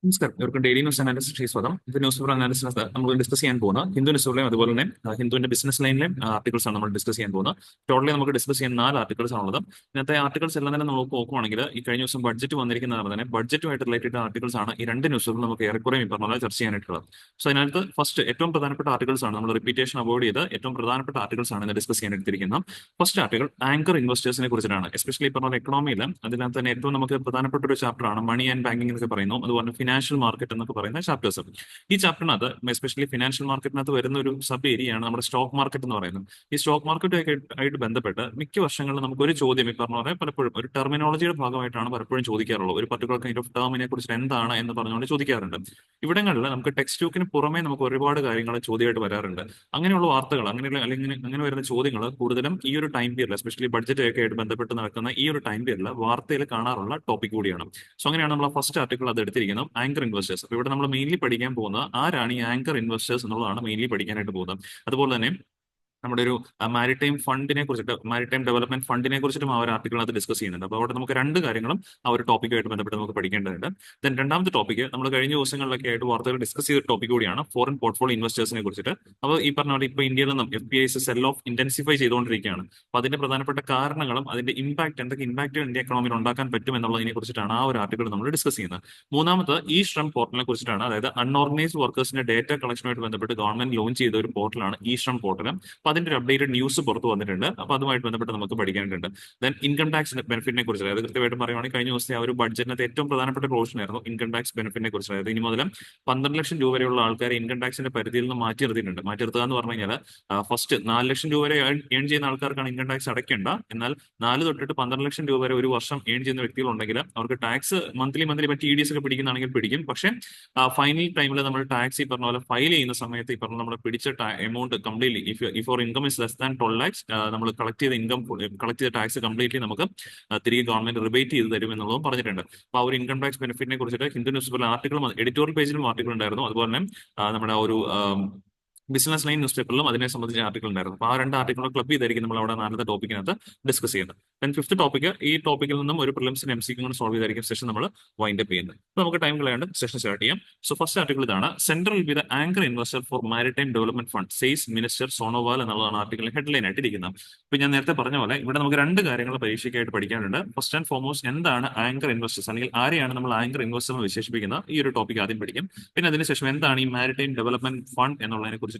നമസ്കാരം. ഇവർക്ക് daily news analysis സ്വാഗതം. ഇത് ന്യൂസ് പേപ്പർ അനാലിസിസ് നമ്മൾ ഡിസ്കസ് ചെയ്യാൻ പോകുന്നത് ഹിന്ദു ന്യൂസുകളെയും അതുപോലെ തന്നെ ഹിന്ദുവിന്റെ ബിസിനസ് ലൈനിലെയും ആർട്ടിക്കിൾസ് ആണ് നമ്മൾ ഡിസ്കസ് ചെയ്യാൻ പോകുന്നത്. ടോട്ടലി നമുക്ക് ഡിസ്കസ് ചെയ്യാൻ 4 ആർട്ടിക്കിൾസ് ആണുള്ളത്. ഇന്നത്തെ ആർട്ടിക്കിൾസ് എല്ലാം തന്നെ നമ്മൾ നോക്കുകയാണെങ്കിൽ ഈ കഴിഞ്ഞ ദിവസം ബഡ്ജറ്റ് വന്നിരിക്കുന്നതാണ് തന്നെ ബഡ്ജറ്റുമായിട്ട് റിലേറ്റഡ് ആർട്ടിക്കിൾസ് ആണ് ഈ രണ്ട് ന്യൂസുകൾ നമുക്ക് ഏറെക്കുറെ ഈ പറഞ്ഞ പോലെ ചർച്ച ചെയ്യാനായിട്ടുള്ളത്. സോ അതിനകത്ത് ഫസ്റ്റ് ഏറ്റവും പ്രധാനപ്പെട്ട ആർട്ടിക്കിൾസ് ആണ് നമ്മൾ റിപ്പീറ്റേഷൻ അവോയ്ഡ് ചെയ്ത് ഏറ്റവും പ്രധാനപ്പെട്ട ആർട്ടിക്കിൾസ് ആണ് ഇന്ന് ഡിസ്കസ് ചെയ്യാൻ എടുത്തിരിക്കുന്നത്. ഫസ്റ്റ് ആർട്ടിക്കിൾ ആങ്കർ ഇൻവെസ്റ്റേഴ്സിനെ കുറിച്ചിട്ടാണ്. എസ്പെഷ്യലി ഈ പറഞ്ഞ എക്കണോമിയിൽ അതിനകത്ത് തന്നെ ഏറ്റവും നമുക്ക് പ്രധാനപ്പെട്ട ഒരു ചാപ്റ്റർ ആണ് മണി ആൻഡ് ബാങ്കിങ് എന്നൊക്കെ പറയുന്നു. അതുപോലെ ഫിനാൻഷ്യൽ മാർക്കറ്റ് എന്നൊക്കെ പറയുന്ന ചാപ്റ്റേഴ്സ്. ഈ ചാപ്റ്ററിനകത്ത് എസ്പെഷ്യലി ഫിനാൻഷ്യൽ മാർക്കറ്റിനകത്ത് വരുന്ന ഒരു സബ് ഏരിയയാണ് നമ്മുടെ സ്റ്റോക്ക് മാർക്കറ്റ് എന്ന് പറയുന്നത്. ഈ സ്റ്റോക്ക് മാർക്കറ്റ് ആയിട്ട് ബന്ധപ്പെട്ട് മിക്ക വർഷങ്ങളിലും നമുക്ക് ഒരു ചോദ്യം ഈ പറഞ്ഞ പോലെ പലപ്പോഴും ഒരു ടെർമിനോളജിയുടെ ഭാഗമായിട്ടാണ് പലപ്പോഴും ചോദിക്കാറുള്ളത്. ഒരു പർട്ടിക്കുലർ കൈൻഡ് ഓഫ് ടേമിനെ കുറിച്ച് എന്താണ് എന്ന് പറഞ്ഞുകൊണ്ട് ചോദിക്കാറുണ്ട്. ഇവിടങ്ങളിൽ നമുക്ക് ടെക്സ്റ്റ് ബുക്കിന് പുറമെ നമുക്ക് ഒരുപാട് കാര്യങ്ങൾ ചോദ്യമായിട്ട് വരാറുണ്ട്. അങ്ങനെയുള്ള വാർത്തകൾ അങ്ങനെയുള്ള അല്ലെങ്കിൽ അങ്ങനെ വരുന്ന ചോദ്യങ്ങൾ കൂടുതലും ഈ ഒരു ടൈം പീരിയഡ് എസ്പെഷ്യലി ബഡ്ജറ്റ് ഒക്കെ ആയിട്ട് ബന്ധപ്പെട്ട് നടക്കുന്ന ഈ ഒരു ടൈം പീരിയഡിൽ വാർത്തയിൽ കാണാറുള്ള ടോപ്പിക് കൂടിയാണ്. സോ അങ്ങനെയാണ് നമ്മൾ ഫസ്റ്റ് ആർട്ടിക്കിൾ അത് എടുത്തിരിക്കുന്നത്, ആങ്കർ ഇൻവെസ്റ്റേഴ്സ്. അപ്പോൾ ഇവിടെ നമ്മൾ മെയിൻലി പഠിക്കാൻ പോകുന്നത് ആരാണ് ഈ ആങ്കർ ഇൻവെസ്റ്റേഴ്സ് എന്നുള്ളതാണ് മെയിൻലി പഠിക്കാനായിട്ട് പോകുന്നത്. അതുപോലെ തന്നെ നമ്മുടെ ഒരു മാരിടൈം ഫണ്ടിനെ കുറിച്ചിട്ട് മാരിടൈം ഡെവലപ്മെന്റ് ഫണ്ടിനെ കുറിച്ചിട്ടും ആ ഒരു ആർട്ടിക്കിളിനകത്ത് ഡിസ്കസ് ചെയ്യുന്നുണ്ട്. അപ്പോൾ അവിടെ നമുക്ക് രണ്ട് കാര്യങ്ങളും ആ ഒരു ടോപ്പിക്കുമായിട്ട് ബന്ധപ്പെട്ട് നമുക്ക് പഠിക്കേണ്ടതുണ്ട്. ദെൻ രണ്ടാമത്തെ ടോപ്പിക്ക് നമ്മൾ കഴിഞ്ഞ ദിവസങ്ങളിലൊക്കെ ആയിട്ട് വാർത്തകൾ ഡിസ്കസ് ചെയ്ത ടോപ്പിക് കൂടിയാണ് ഫോറിൻ പോർട്ട്ഫോളിയോ ഇൻവെസ്റ്റേഴ്സിനെ കുറിച്ചിട്ട്. അപ്പോൾ ഈ പറഞ്ഞ പോലെ ഇപ്പോൾ ഇന്ത്യയിൽ നിന്നും FPIs സെൽ ഓഫ് ഇന്റൻസിഫൈ ചെയ്തുകൊണ്ടിരിക്കുകയാണ്. അപ്പോൾ അതിന്റെ പ്രധാനപ്പെട്ട കാരണങ്ങളും അതിന്റെ ഇമ്പാക്ട് എന്തൊക്കെ ഇമ്പാക്ട് ഇന്ത്യ എക്കണോമിയിൽ ഉണ്ടാക്കാൻ പറ്റും എന്നുള്ളതിനെ കുറിച്ചിട്ടാണ് ആ ഒരു ആർട്ടിക്കിൾ നമ്മൾ ഡിസ്കസ് ചെയ്യുന്നത്. മൂന്നാമത് ഈ ശ്രം പോർട്ടലിനെ കുറിച്ചിട്ടാണ്. അതായത് അൺഓർഗനൈസ്ഡ് വർക്കേഴ്സിന്റെ ഡേറ്റ കളക്ഷനുമായിട്ട് ബന്ധപ്പെട്ട് ഗവൺമെന്റ് ലോഞ്ച് ചെയ്ത ഒരു പോർട്ടലാണ് ഈ ശ്രം പോർട്ടൽ. അപ്പൊ അതിന്റെ ഒരു അപ്ഡേറ്റഡ് ന്യൂസ് പുറത്തു വന്നിട്ടുണ്ട്. അപ്പൊ അതുമായിട്ട് ബന്ധപ്പെട്ട് നമുക്ക് പഠിക്കാനുണ്ട്. ദെൻ ഇൻകം ടാക്സ് ബെനിഫിറ്റിനെ കുറിച്ച്, അതായത് കൃത്യമായിട്ട് പറയുവാണെങ്കിൽ കഴിഞ്ഞ ദിവസത്തെ ആ ഒരു ബഡ്ജറ്റിനകത്ത് ഏറ്റവും പ്രധാനപ്പെട്ട പോർഷൻ ആയിരുന്നു ഇൻകം ടാക്സ് ബെനിഫിറ്റിനെ കുറിച്ച്. അതായത് ഇനി മുതൽ 12 ലക്ഷം രൂപ വരെയുള്ള ആൾക്കാരെ ഇൻകം ടാക്സിന്റെ പരിധിയിൽ നിന്ന് മാറ്റി നിർത്തിയിട്ടുണ്ട്. മാറ്റി നിർത്തുക എന്ന് പറഞ്ഞു കഴിഞ്ഞാൽ ഫസ്റ്റ് 4 ലക്ഷം രൂപ വരെ ഏൺ ചെയ്യുന്ന ആൾക്കാർക്കാണ് ഇൻകം ടാക്സ് അടയ്ക്കേണ്ട. എന്നാൽ 4 തൊട്ടിട്ട് 12 ലക്ഷം രൂപ വരെ ഒരു വർഷം ഏൺ ചെയ്യുന്ന വ്യക്തികളുണ്ടെങ്കിൽ അവർക്ക് ടാക്സ് മന്ത്ലി TDS ഒക്കെ പിടിക്കുന്നതാണെങ്കിൽ പിടിക്കും. പക്ഷേ ഫൈനൽ ടൈമിൽ നമ്മൾ ടാക്സ് ഈ പറഞ്ഞ പോലെ ഫയൽ ചെയ്യുന്ന സമയത്ത് ഈ പറഞ്ഞ നമ്മൾ പിടിച്ച amount completely if or income is less than 12 lakhs നമ്മൾ കളക്ട് ചെയ്ത ടാക്സ് കംപ്ലീറ്റ്ലി നമുക്ക് തിരികെ ഗവൺമെന്റ് റിബേറ്റ് ചെയ്ത് തരും എന്നുള്ളതും പറഞ്ഞിട്ടുണ്ട്. അപ്പോൾ ആ ഒരു ഇൻകം ടാക്സ് ബെനിഫിറ്റിനെ കുറിച്ചിട്ട് ഹിന്ദു ന്യൂസ് പേപ്പറിൽ ആർട്ടിക്കിൾ എഡിറ്റോറിയൽ പേജിലും ആർട്ടിക്കിൾ ഉണ്ടായിരുന്നു. അതുപോലെ തന്നെ നമ്മുടെ ഒരു ബിസിനസ് ലൈൻ ന്യൂസ് പേപ്പറിലും അതിനെ സംബന്ധിച്ച ആർട്ടിക്കിൾ ഉണ്ടായിരുന്നു. അപ്പോൾ ആ രണ്ട് ആർട്ടിക്കിളും ക്ലബ് ചെയ്തായിരിക്കും നമ്മൾ അവിടെ നാലത്തെ ടോപ്പിക്കിനകത്ത് ഡിസ്കസ് ചെയ്യുന്നത്. ദെൻ ഫിഫ്ത്ത് ടോപ്പിക്ക് ഈ ടോപ്പിക്കിൽ നിന്നും ഒരു പ്രിലിംസിന് MCQ സോൾവ് ചെയ്തായിരിക്കും സെഷൻ നമ്മൾ വൈൻഡ് അപ്പ് ചെയ്യുന്നത്. അപ്പോൾ നമുക്ക് ടൈം കളയാണ്ട് സെഷൻ സ്റ്റാർട്ട് ചെയ്യാം. സോ ഫസ്റ്റ് ആർട്ടിക്കിൾ ഇതാണ്, central with anchor investor for maritime development fund says minister Sonowal എന്നുള്ളതാണ് ആർട്ടിക്കിൾ ഹെഡ്ലൈൻ ആയിട്ട് ഇരിക്കുന്നത്. അപ്പോൾ ഞാൻ നേരത്തെ പറഞ്ഞ പോലെ ഇവിടെ നമുക്ക് രണ്ട് കാര്യങ്ങൾ പരീക്ഷയ്ക്കായിട്ട് പഠിക്കാനുണ്ട്. ഫസ്റ്റ് ആൻഡ് ഫോർമോസ്റ്റ് എന്താണ് ആങ്കർ ഇൻവെസ്റ്റേഴ്സ്, അല്ലെങ്കിൽ ആരെയാണ് നമ്മൾ ആങ്കർ ഇൻവെസ്റ്റർ എന്ന് വിശേഷിപ്പിക്കുന്നത്, ഈ ഒരു ടോപ്പിക് ആദ്യം പഠിക്കും. പിന്നെ അതിനുശേഷം എന്താണ് ഈ മാരിടൈം ഡെവലപ്മെന്റ് ഫണ്ട് എന്നുള്ളതിനെ കുറിച്ചിട്ടുമാണ്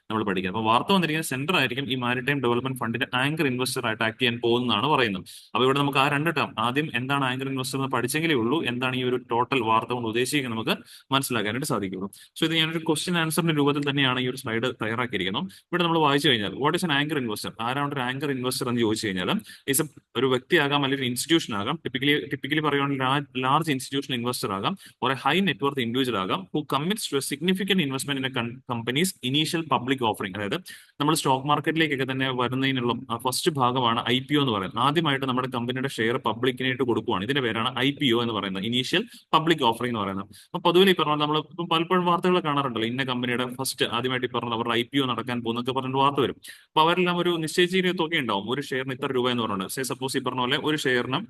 നമ്മൾ പഠിക്കുന്നത്. അപ്പോൾ വാർത്ത വന്നിരിക്കുന്ന സെന്റർ ആയിരിക്കും ഈ മാരിടൈം ഡെവലപ്മെന്റ് ഫണ്ടിന്റെ ആങ്കർ ഇൻവെസ്റ്റർ ആയിട്ട് ആക്ട് ചെയ്യാൻ പോകുന്നതാണ് പറയുന്നത്. അപ്പോൾ ഇവിടെ നമുക്ക് ആ രണ്ട് ടേം ആദ്യം എന്താണ് ആങ്കർ ഇൻവെസ്റ്റർ എന്ന് പഠിച്ചെങ്കിലേ ഉള്ളൂ എന്താണ് ഈ ഒരു ടോട്ടൽ വാർത്ത കൊണ്ട് ഉദ്ദേശിക്കുന്നത് നമുക്ക് മനസ്സിലാക്കാനായിട്ട് സാധിക്കുള്ളൂ. സോ ഇത് ഞാനൊരു ക്വസ്റ്റ്യൻ ആൻസറിന്റെ രൂപത്തിൽ തന്നെയാണ് ഈ ഒരു സ്ലൈഡ് തയ്യാറാക്കിയിരിക്കുന്നത്. ഇവിടെ നമ്മൾ വായിച്ചു കഴിഞ്ഞാൽ what is an anchor investor, ആരാണ് ഒരു ആങ്കർ ഇൻവെസ്റ്റർ എന്ന് ചോദിച്ചു കഴിഞ്ഞാൽ ഇസ് ഒരു വ്യക്തിയാകാം അല്ലെങ്കിൽ ഇൻസ്റ്റിറ്റ്യൂഷൻ ആകാം. ടിപ്പിക്കലി പറയുകയാണെങ്കിൽ ലാർജ് ഇൻസ്റ്റിറ്റ്യൂഷണൽ ഇൻവെസ്റ്റർ ആകാം, ഒരു ഹൈ നെറ്റ്വർത്ത് ഇൻഡിവിജ്വൽ ആകാം, who commits to a significant investment in a company's initial public offering. അതായത് നമ്മൾ സ്റ്റോക്ക് മാർക്കറ്റിലേക്കൊക്കെ തന്നെ വരുന്നതിനുള്ള ഫസ്റ്റ് ഭാഗമാണ് IPO എന്ന് പറയുന്നത്. ആദ്യമായിട്ട് നമ്മുടെ കമ്പനിയുടെ ഷെയർ പബ്ലിക്കിനായിട്ട് കൊടുക്കുകയാണ്. ഇതിന്റെ പേരാണ് IPO എന്ന് പറയുന്നത്, ഇനീഷ്യൽ പബ്ലിക് ഓഫറിംഗ് എന്ന് പറയുന്നത്. അപ്പൊ പൊതുവെ ഈ പറഞ്ഞാൽ നമ്മൾ ഇപ്പം പലപ്പോഴും വാർത്തകൾ കാണാറുണ്ടല്ലോ, ഇന്ന കമ്പനിയുടെ ഫസ്റ്റ് ആദ്യമായിട്ട് ഈ പറഞ്ഞാൽ അവരുടെ IPO നടക്കാൻ പോകുന്നൊക്കെ പറഞ്ഞിട്ട് വാർത്ത വരും. അപ്പൊ അവരെല്ലാം ഒരു നിശ്ചയിച്ച തുക ഉണ്ടാവും, ഒരു ഷെയറിന് ഇത്ര രൂപ എന്ന് പറഞ്ഞിട്ട്. സപ്പോസ് ഈ പറഞ്ഞ പോലെ ഒരു ഷെയറിന്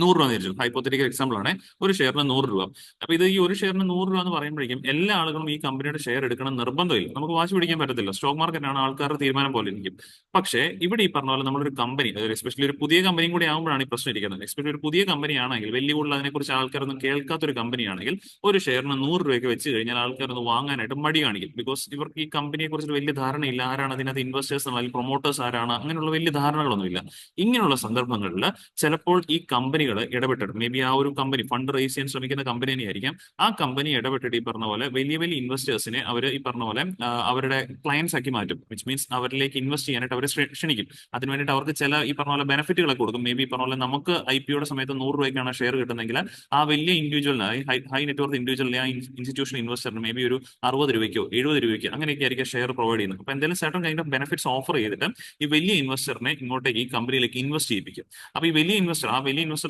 100 രൂപ എന്ന് ഹൈപ്പോത്തറ്റിക്കൽ എക്സാമ്പിൾ ആണ്, ഒരു ഷെയറിന് 100 രൂപ. അപ്പൊ ഇത് ഈ ഒരു ഷെയറിന് 100 രൂപ എന്ന് പറയുമ്പോഴേക്കും എല്ലാ ആളുകളും ഈ കമ്പനിയുടെ ഷെയർ എടുക്കണം നിർബന്ധമില്ല, നമുക്ക് വാശി പിടിക്കാൻ പറ്റത്തില്ല. സ്റ്റോക്ക് മാർക്കറ്റാണ്, ആൾക്കാരുടെ തീരുമാനം പോലെ ഇരിക്കും. പക്ഷേ ഇവിടെ ഈ പറഞ്ഞ പോലെ നമ്മളൊരു കമ്പനി, അതായത് എസ്പെഷ്യലി ഒരു പുതിയ കമ്പനിയും കൂടി ആകുമ്പോഴാണ് ഈ പ്രശ്നം ഇരിക്കുന്നത്. എസ്പെഷ്യലി ഒരു പുതിയ കമ്പനി ആണെങ്കിൽ, വലിയ കൂടുതൽ അതിനെക്കുറിച്ച് ആൾക്കാരൊന്നും കേൾക്കാത്തൊരു കമ്പനിയാണെങ്കിൽ ഒരു ഷെയറിന് 100 രൂപയ്ക്ക് വെച്ച് കഴിഞ്ഞാൽ ആൾക്കാരൊന്ന് വാങ്ങാനായിട്ട് മടി കാണിക്കും. ബിക്കോസ് ഇവർക്ക് ഈ കമ്പനിയെ കുറിച്ച് വലിയ ധാരണയില്ല, ആരാണ് അതിനകത്ത് ഇൻവെസ്റ്റേഴ്സ് അല്ലെങ്കിൽ പ്രൊമോട്ടേഴ്സ് ആരാണ്, അങ്ങനെയുള്ള വലിയ ധാരണകളൊന്നുമില്ല. ഇങ്ങനെയുള്ള സന്ദർഭങ്ങളിൽ ചിലപ്പോൾ ഈ കമ്പനികൾ ഇടപെട്ടിട്ട് മേ ബി ആ ഒരു കമ്പനി ഫണ്ട് റേസ് ചെയ്യാൻ ശ്രമിക്കുന്ന കമ്പനി തന്നെയായിരിക്കാം, ആ കമ്പനി ഇടപെട്ടിട്ട് ഈ പറഞ്ഞ പോലെ വലിയ വലിയ ഇൻവെസ്റ്റേഴ്സിനെ അവർ ഈ പറഞ്ഞ പോലെ അവരുടെ ക്ലയൻസ് ആക്കി മാറ്റും. വിച്ച് മീൻസ് അവരിലേക്ക് ഇൻവെസ്റ്റ് ചെയ്യാനായിട്ട് അവരെ ക്ഷണിക്കും. അതിന് വേണ്ടിയിട്ട് അവർക്ക് ചില ഈ പറഞ്ഞ പോലെ ബെനിഫിറ്റുകളൊക്കെ കൊടുക്കും. മേ ബി ഈ പറഞ്ഞ പോലെ നമുക്ക് IPOയുടെ സമയത്ത് 100 രൂപയ്ക്കാണ് ഷെയർ കിട്ടുന്നെങ്കിൽ ആ വലിയ ഇൻഡിവിജ്വലിന്, ഹൈ നെറ്റ്വർത്ത് ഇൻഡിവിജ്വലിനെ, ആ ഇൻസ്റ്റിറ്റ്യൂഷണൽ ഇൻവെസ്റ്ററിന് മേ ബി ഒരു 60 രൂപയ്ക്കോ 70 രൂപയ്ക്കോ അങ്ങനെയൊക്കെ ആയിരിക്കും ഷെയർ പ്രൊവൈഡ് ചെയ്യുന്നത്. അപ്പൊ എന്തെങ്കിലും certain kind of benefits offer ചെയ്തിട്ട് ഈ വലിയ ഇൻവെസ്റ്ററിനെ ഇങ്ങോട്ടേക്ക് ഈ കമ്പനിയിലേക്ക് ഇൻവെസ്റ്റ് ചെയ്യിപ്പിക്കും. അപ്പൊ ഈ വലിയ ഇൻവെസ്റ്റർ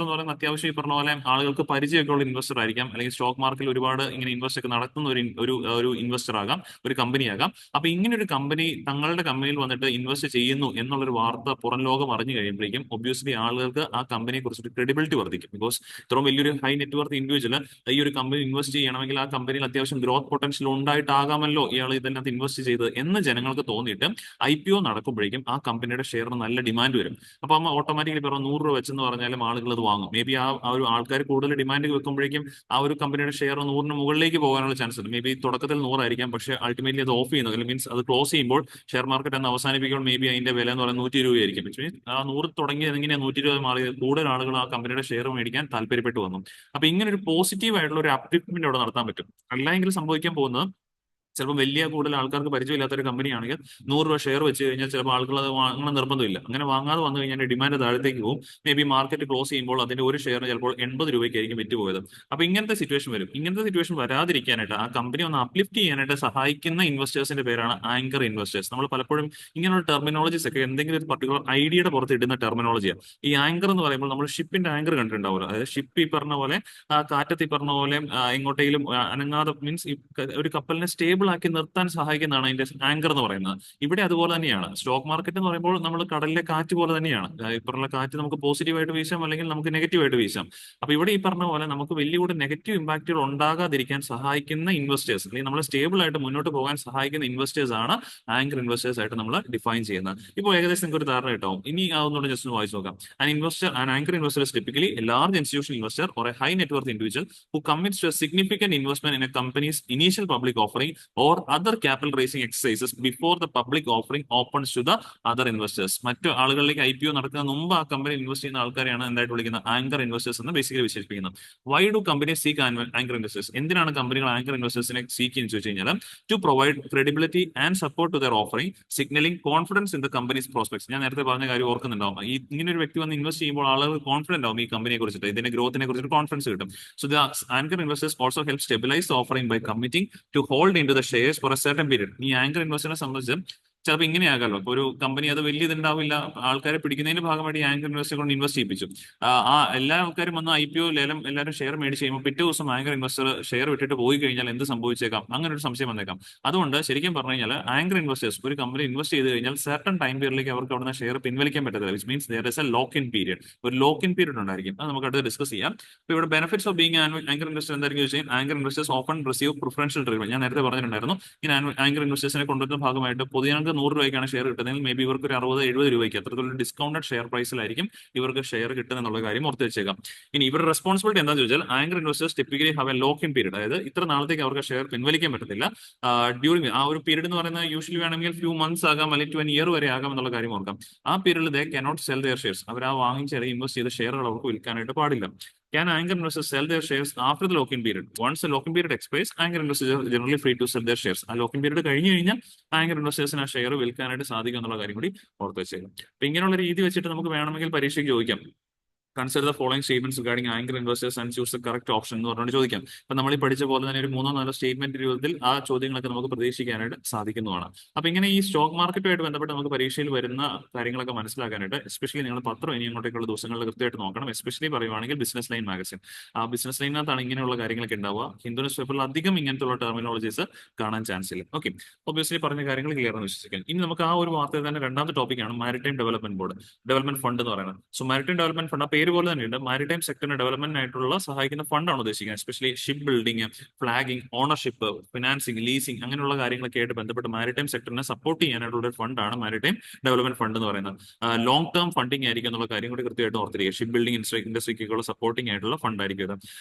എന്ന് പറയുന്നത് അത്യാവശ്യം ഈ പറഞ്ഞ പോലെ ആളുകൾക്ക് പരിചയമൊക്കെ ഉള്ള ഇൻവെസ്റ്റർ ആയിരിക്കാം, അല്ലെങ്കിൽ സ്റ്റോക്ക് മാർക്കറ്റിൽ ഒരുപാട് ഇങ്ങനെ ഇൻവെസ്റ്റ് ഒക്കെ നടത്തുന്ന ഒരു ഇൻവെസ്റ്റർ ആകാം, ഒരു കമ്പനി ആകാം. അപ്പൊ ഇങ്ങനെ ഒരു കമ്പനി തങ്ങളുടെ കമ്പനിയിൽ വന്നിട്ട് ഇൻവെസ്റ്റ് ചെയ്യുന്നു എന്നുള്ളൊരു വാർത്ത പുറം ലോകം അറിഞ്ഞു കഴിയുമ്പോഴേക്കും ഒബ്വിയസ്ലി ആളുകൾക്ക് ആ കമ്പനിയെ കുറിച്ചൊരു ക്രെഡിബിലിറ്റി വർദ്ധിക്കും. ബിക്കോസ് ഇത്രയും വലിയൊരു ഹൈ നെറ്റ് വർത്ത് ഇൻഡിവിജ്വൽ ഈ ഒരു കമ്പനി ഇൻവെസ്റ്റ് ചെയ്യണമെങ്കിൽ ആ കമ്പനിയിൽ അത്യാവശ്യം ഗ്രോത്ത് പൊട്ടൻഷ്യൽ ഉണ്ടായിട്ടാകാമല്ലോ ഇയാൾ ഇതിനകത്ത് ഇൻവെസ്റ്റ് ചെയ്തത് എന്ന് ജനങ്ങൾക്ക് തോന്നിയിട്ട് IPO നടക്കുമ്പോഴേക്കും ആ കമ്പനിയുടെ ഷെയറിന് നല്ല ഡിമാൻഡ് വരും. അപ്പൊ അമ്മ ഓട്ടോമാറ്റിക്കലി പറഞ്ഞു 100 രൂപ വെച്ചെന്ന് പറഞ്ഞാലും ആളുകൾ അത് വാങ്ങും. മേ ബി ആ ഒരു ആൾക്കാർ കൂടുതൽ ഡിമാൻഡ് വെക്കുമ്പോഴേക്കും ആ ഒരു കമ്പനിയുടെ ഷെയർ 100-ന് മുകളിലേക്ക് പോകാനുള്ള ചാൻസ് ഉണ്ട്. മേ ബി തുടക്കത്തിൽ 100 ആയിരിക്കാം, പക്ഷേ അൾട്ടിമേറ്റ്ലി അത് ഓഫ് ചെയ്യുന്നത് മീൻസ് അത് ക്ലോസ് ചെയ്യുമ്പോൾ ഷെയർ മാർക്കറ്റ് എന്ന് അവസാനിപ്പിക്കുമ്പോൾ മേ ബി അതിന്റെ വില എന്ന് പറയുന്നത് 120 ആയിരിക്കും. മീൻസ് ആ 100 തുടങ്ങിയത് എങ്ങനെയാണ് 120 മാറിയത്? കൂടുതൽ ആളുകൾ ആ കമ്പനിയുടെ ഷെയർ മേടിക്കാൻ താല്പര്യപ്പെട്ടു വന്നു. അപ്പൊ ഇങ്ങനെ ഒരു പോസിറ്റീവ് ആയിട്ടുള്ള ഒരു അപ്ലിഫ്റ്റ്മെന്റ് അവിടെ നടത്താൻ പറ്റും. അല്ലെങ്കിൽ സംഭവിക്കാൻ പോകുന്നത് ചിലപ്പോൾ വലിയ കൂടുതൽ ആൾക്കാർക്ക് പരിചയമില്ലാത്ത ഒരു കമ്പനിയാണെങ്കിൽ 100 രൂപ ഷെയർ വെച്ച് കഴിഞ്ഞാൽ ചിലപ്പോൾ ആളുകൾ അത് വാങ്ങണം നിർബന്ധമില്ല. അങ്ങനെ വാങ്ങാതെ വന്നു കഴിഞ്ഞാൽ ഡിമാൻഡ് താഴത്തേക്ക് പോകും. മേ ബി മാർക്കറ്റ് ക്ലോസ് ചെയ്യുമ്പോൾ അതിന്റെ ഒരു ഷെയറിന് ചിലപ്പോൾ 80 രൂപയ്ക്കായിരിക്കും വിറ്റുപോയത്. അപ്പൊ ഇങ്ങനത്തെ സിറ്റുവേഷൻ വരും. ഇങ്ങനത്തെ സിറ്റുവേഷൻ വരാതിരിക്കാനായിട്ട് ആ കമ്പനി ഒന്ന് അപ്ലിഫ്റ്റ് ചെയ്യാനായിട്ട് സഹായിക്കുന്ന ഇൻവെസ്റ്റേഴ്സിന്റെ പേരാണ് ആങ്കർ ഇൻവെസ്റ്റേഴ്സ്. നമ്മൾ പലപ്പോഴും ഇങ്ങനെയുള്ള ടെർമിനോളജീസ് ഒക്കെ എന്തെങ്കിലും ഒരു പർട്ടിക്കുലർ ഐഡിയയുടെ പുറത്ത് ഇടുന്ന ടെർമിനോളജിയാണ്. ഈ ആങ്കർ എന്ന് പറയുമ്പോൾ നമ്മൾ ഷിപ്പിന്റെ ആങ്കർ കണ്ടിട്ടുണ്ടാവുമല്ലോ. അതായത് ഷിപ്പ് ഈ പറഞ്ഞ പോലെ കാറ്റത്ത് ഈ പറഞ്ഞ പോലെ എങ്ങോട്ടെങ്കിലും അനങ്ങാതെ മീൻസ് ഒരു കപ്പലിനെ സ്റ്റേബിൾ ആക്കി നിർത്താൻ സഹായിക്കുന്നതാണ് അതിന്റെ ആങ്കർ എന്ന് പറയുന്നത്. ഇവിടെ അതുപോലെ തന്നെയാണ്. സ്റ്റോക്ക് മാർക്കറ്റ് എന്ന് പറയുമ്പോൾ നമ്മൾ കടലിലെ കാറ്റ് പോലെ തന്നെയാണ്. ഈ പറഞ്ഞ കാറ്റ് നമുക്ക് പോസിറ്റീവായിട്ട് വീശാം, അല്ലെങ്കിൽ നമുക്ക് നെഗറ്റീവായിട്ട് വീശാം. അപ്പൊ ഇവിടെ ഈ പറഞ്ഞ പോലെ നമുക്ക് വലിയ കൂടെ നെഗറ്റീവ് ഇമ്പാക്റ്റുകൾ ഉണ്ടാകാതിരിക്കാൻ സഹായിക്കുന്ന ഇൻവെസ്റ്റേഴ്സ്, അല്ലെങ്കിൽ നമ്മൾ സ്റ്റേബിൾ ആയിട്ട് മുന്നോട്ട് പോകാൻ സഹായിക്കുന്ന ഇൻവെസ്റ്റേഴ്സ് ആണ് ആങ്കർ ഇൻവെസ്റ്റേഴ്സ് ആയിട്ട് നമ്മൾ ഡിഫൈൻ ചെയ്യുന്നത്. ഇപ്പോൾ ഏകദേശം നിങ്ങൾക്ക് ഒരു ധാരണ കിട്ടാവും. ഇനി അതൊന്നുകൂടെ ജസ്റ്റ് ഒന്ന് വായിച്ചു നോക്കാം. An anchor investor is typically a large institutional investor or a high net worth individual who commits to a significant investment in a company's initial public offering or other capital raising exercises before the public offering opens to the other investors. മറ്റു ആളുകളിലേക്ക് IPO നടക്കുന്ന മുമ്പ് ആ company invest ചെയ്യുന്ന ആൾക്കാരെയാണ് എന്തായിട്ട് വിളിക്കുന്നത്? Anchor investors എന്ന് ബേസിക്കലി വിശേഷിപ്പിക്കുന്നത്. Why do company seek anchor investors? എന്തിനാണ് കമ്പനികൾ ആങ്കർ ഇൻവെസ്റ്റേഴ്സിനെ സീക്ക് എന്ന് ചോദിച്ചു കഴിഞ്ഞാൽ to provide credibility and support to their offering, signalling confidence in the company's prospects. ഞാൻ നേരത്തെ പറഞ്ഞ കാര്യം ഓർക്കുന്നുണ്ടാവും. ഇങ്ങനെ ഒരു വ്യക്തി വന്ന് ഇൻവെസ്റ്റ് ചെയ്യുമ്പോൾ ആളുകൾ കോൺഫിഡന്റ് ആവും ഈ കമ്പനിയെ കുറിച്ചിട്ട്, ഇതിന്റെ ഗ്രോത്തിനെ കുറിച്ചിട്ട് കോൺഫിഡൻസ് കിട്ടും. So the anchor investors also help stabilise the offering by committing to hold in to the shares for a certain period. ഈ ആങ്കർ ഇൻവെസ്റ്ററിനെ സംബന്ധിച്ച് ചിലപ്പോൾ ഇങ്ങനെയാകാമല്ലോ. ഇപ്പോൾ ഒരു കമ്പനി അത് വലിയ ഇതുണ്ടാവില്ല, ആൾക്കാരെ പിടിക്കുന്നതിന്റെ ഭാഗമായിട്ട് ഈ ആങ്കർ ഇൻവെസ്റ്റർ കൊണ്ട് ഇൻവെസ്റ്റ് ചെയ്യിപ്പിച്ചു. ആ എല്ലാ ആൾക്കാരും വന്ന് IPO ലേലം എല്ലാവരും ഷെയർ മേടിച്ച് ചെയ്യുമ്പോൾ പിറ്റേ ദിവസം ആങ്കർ ഇൻവെസ്റ്റർ ഷെയർ വിട്ടിട്ട് പോയി കഴിഞ്ഞാൽ എന്ത് സംഭവിച്ചേക്കാം? അങ്ങനെ ഒരു സംശയം വന്നേക്കാം. അതുകൊണ്ട് ശരിക്കും പറഞ്ഞു കഴിഞ്ഞാൽ ആങ്കർ ഇൻവെസ്റ്റേഴ്സ് ഒരു കമ്പനി ഇൻവെസ്റ്റ് ചെയ്ത് കഴിഞ്ഞാൽ സർട്ടൺ ടൈം പീരിയഡിലേക്ക് അവർക്ക് അവിടെ നിന്ന് ഷെയർ പിൻവലിക്കാൻ പറ്റത്തില്ല. Which means there is A lock in period. ഒരു ലോക്ക് ഇൻ പീരിയഡ് ഉണ്ടായിരിക്കും. അത് നമുക്ക് അടുത്ത് ഡിസ്കസ് ചെയ്യാം. അപ്പോൾ ഇവിടെ benefits of being anchor investor എന്തായിരിക്കും ചോദിച്ചാൽ anchor investors often receive preferential treatment. ഞാൻ നേരത്തെ പറഞ്ഞിട്ടുണ്ടായിരുന്നു. ഇങ്ങനെ ആങ്കർ ഇൻവെസ്റ്റേഴ്സിനെ കൊണ്ടുവരുന്ന ഭാഗമായിട്ട് പൊതുജനങ്ങൾക്ക് 100 രൂപയ്ക്കാണ് ഷെയർ കിട്ടുന്നതിൽ മേ ബി ഇവർക്ക് ഒരു 60-70 രൂപയ്ക്ക് അത്രത്തോളം ഡിസ്കൗണ്ടഡ് ഷെയർ പ്രൈസിലായിരിക്കും ഇവർക്ക് ഷെയർ കിട്ടുന്നത് എന്നുള്ള കാര്യം ഓർത്ത് വെച്ചേക്കാം. ഇനി ഇവരുടെ റെസ്പോൺസിബിലിറ്റി എന്താണെന്ന് ചോദിച്ചാൽ anchor investors typically have A lock in period. അതായത് ഇത്ര നാളത്തേക്ക് അവർക്ക് ഷെയർ പിൻവലിക്കാൻ പറ്റത്തില്ല. ഡ്യൂറിംഗ് ആ ഒരു പീരീഡ് എന്ന് പറയുന്നത് യൂഷ്വലി വേണമെങ്കിൽ ഫ്യൂ മന്ത്സ് ആകാം, അല്ലെങ്കിൽ 1 ഇയർ വരെ ആകാം എന്നുള്ള കാര്യം ഓർക്കാം. ആ പീരീഡിൽ they cannot sell their shares. അവർ ആ വാങ്ങിച്ച ഇൻവെസ്റ്റ് ചെയ്ത ഷെയറുകൾ അവർക്ക് വിൽക്കാനായിട്ട് പാടില്ല. Can anchor investors sell their shares after the lock-in period? Once the lock-in period expires, anchor investors are generally free to sell their shares. ആ ലോക്കിൻ പീരീഡ് കഴിഞ്ഞ് കഴിഞ്ഞാൽ anchor ഇൻവെസ്റ്റേഴ്സിന് ആ ഷെയർ വിൽക്കാനായിട്ട് സാധിക്കും എന്നുള്ള കാര്യം കൂടി ഓർത്ത് വെച്ചേക്കാം. അപ്പൊ ഇങ്ങനെയുള്ള രീതി വെച്ചിട്ട് നമുക്ക് വേണമെങ്കിൽ പരീക്ഷയ്ക്ക് ചോദിക്കാം, consider the following statements regarding anchor investors and choose the correct option എന്ന് പറഞ്ഞുകൊണ്ട് ചോദിക്കാം. അപ്പൊ നമ്മൾ ഈ പഠിച്ച പോലെ തന്നെ ഒരു 3-4 സ്റ്റേറ്റ്മെന്റ് രൂപത്തിൽ ആ ചോദ്യങ്ങളൊക്കെ നമുക്ക് പ്രതീക്ഷിക്കാനായിട്ട് സാധിക്കുന്നതാണ്. അപ്പൊ ഇങ്ങനെ ഈ സ്റ്റോക്ക് മാർക്കറ്റുമായിട്ട് ബന്ധപ്പെട്ട് നമുക്ക് പരീക്ഷയിൽ വരുന്ന കാര്യങ്ങളൊക്കെ മനസ്സിലാക്കാനായിട്ട് എസ്പെഷ്യലി നിങ്ങൾ പത്രം ഇനി അങ്ങോട്ടേക്കുള്ള ദിവസങ്ങളിൽ കൃത്യമായിട്ട് നോക്കണം. എസ്പെഷ്യലി പറയുവാണെങ്കിൽ ബിസിനസ് ലൈൻ മാഗസിൻ, ആ ബിസിനസ് ലൈനകത്താണ് ഇങ്ങനെയുള്ള കാര്യങ്ങളൊക്കെ ഉണ്ടാവുക. ഹിന്ദു ന്യൂസ് പേപ്പറിൽ അധികം ഇങ്ങനത്തെ ടെർമിനോളജീസ് കാണാൻ ചാൻസ് ഇല്ല. ഓക്കെ, ഒബ്വിയസ്ലി പറഞ്ഞ കാര്യങ്ങൾ ക്ലിയർ എന്ന് വിശ്വസിക്കാം. ഇനി നമുക്ക് ആ ഒരു വാർത്തയിൽ തന്നെ രണ്ടാമത്തെ ടോപ്പിക്കാണ് maritime development board, development fund എന്ന് പറയുന്നത്. സോ മാരിടൈം ഡെവലപ്മെന്റ് ഫണ്ട് ആ പേര് പോലെ തന്നെയുണ്ട്. മാരിടൈം സെക്ടറിന് ഡെവലപ്മെന്റ് ആയിട്ടുള്ള സഹായിക്കുന്ന ഫണ്ടാണ് ഉദ്ദേശിക്കുന്നത്. Especially ship building, ഫ്ലാഗിംഗ്, ownership, financing, leasing അങ്ങനെയുള്ള കാര്യങ്ങളൊക്കെ ആയിട്ട് ബന്ധപ്പെട്ട് മാരിടൈം സെക്ടറിനെ സപ്പോർട്ട് ചെയ്യാനായിട്ടുള്ള ഒരു ഫണ്ടാണ് മാരിടൈം ഡെവലപ്മെന്റ് ഫണ്ട് എന്ന് പറയുന്നത്. ലോങ് ടേം ഫണ്ടിങ് ആയിരിക്കും എന്നുള്ള കാര്യം കൂടി കൃത്യമായിട്ട് ഓർത്തിരിക്കുക. ഷിപ്പ് ബിൽഡിംഗ് ഇൻഡസ്ട്രിക്കുള്ള സപ്പോർട്ടിംഗ് ആയിട്ടുള്ള ഫണ്ടായിരിക്കും ഇത്.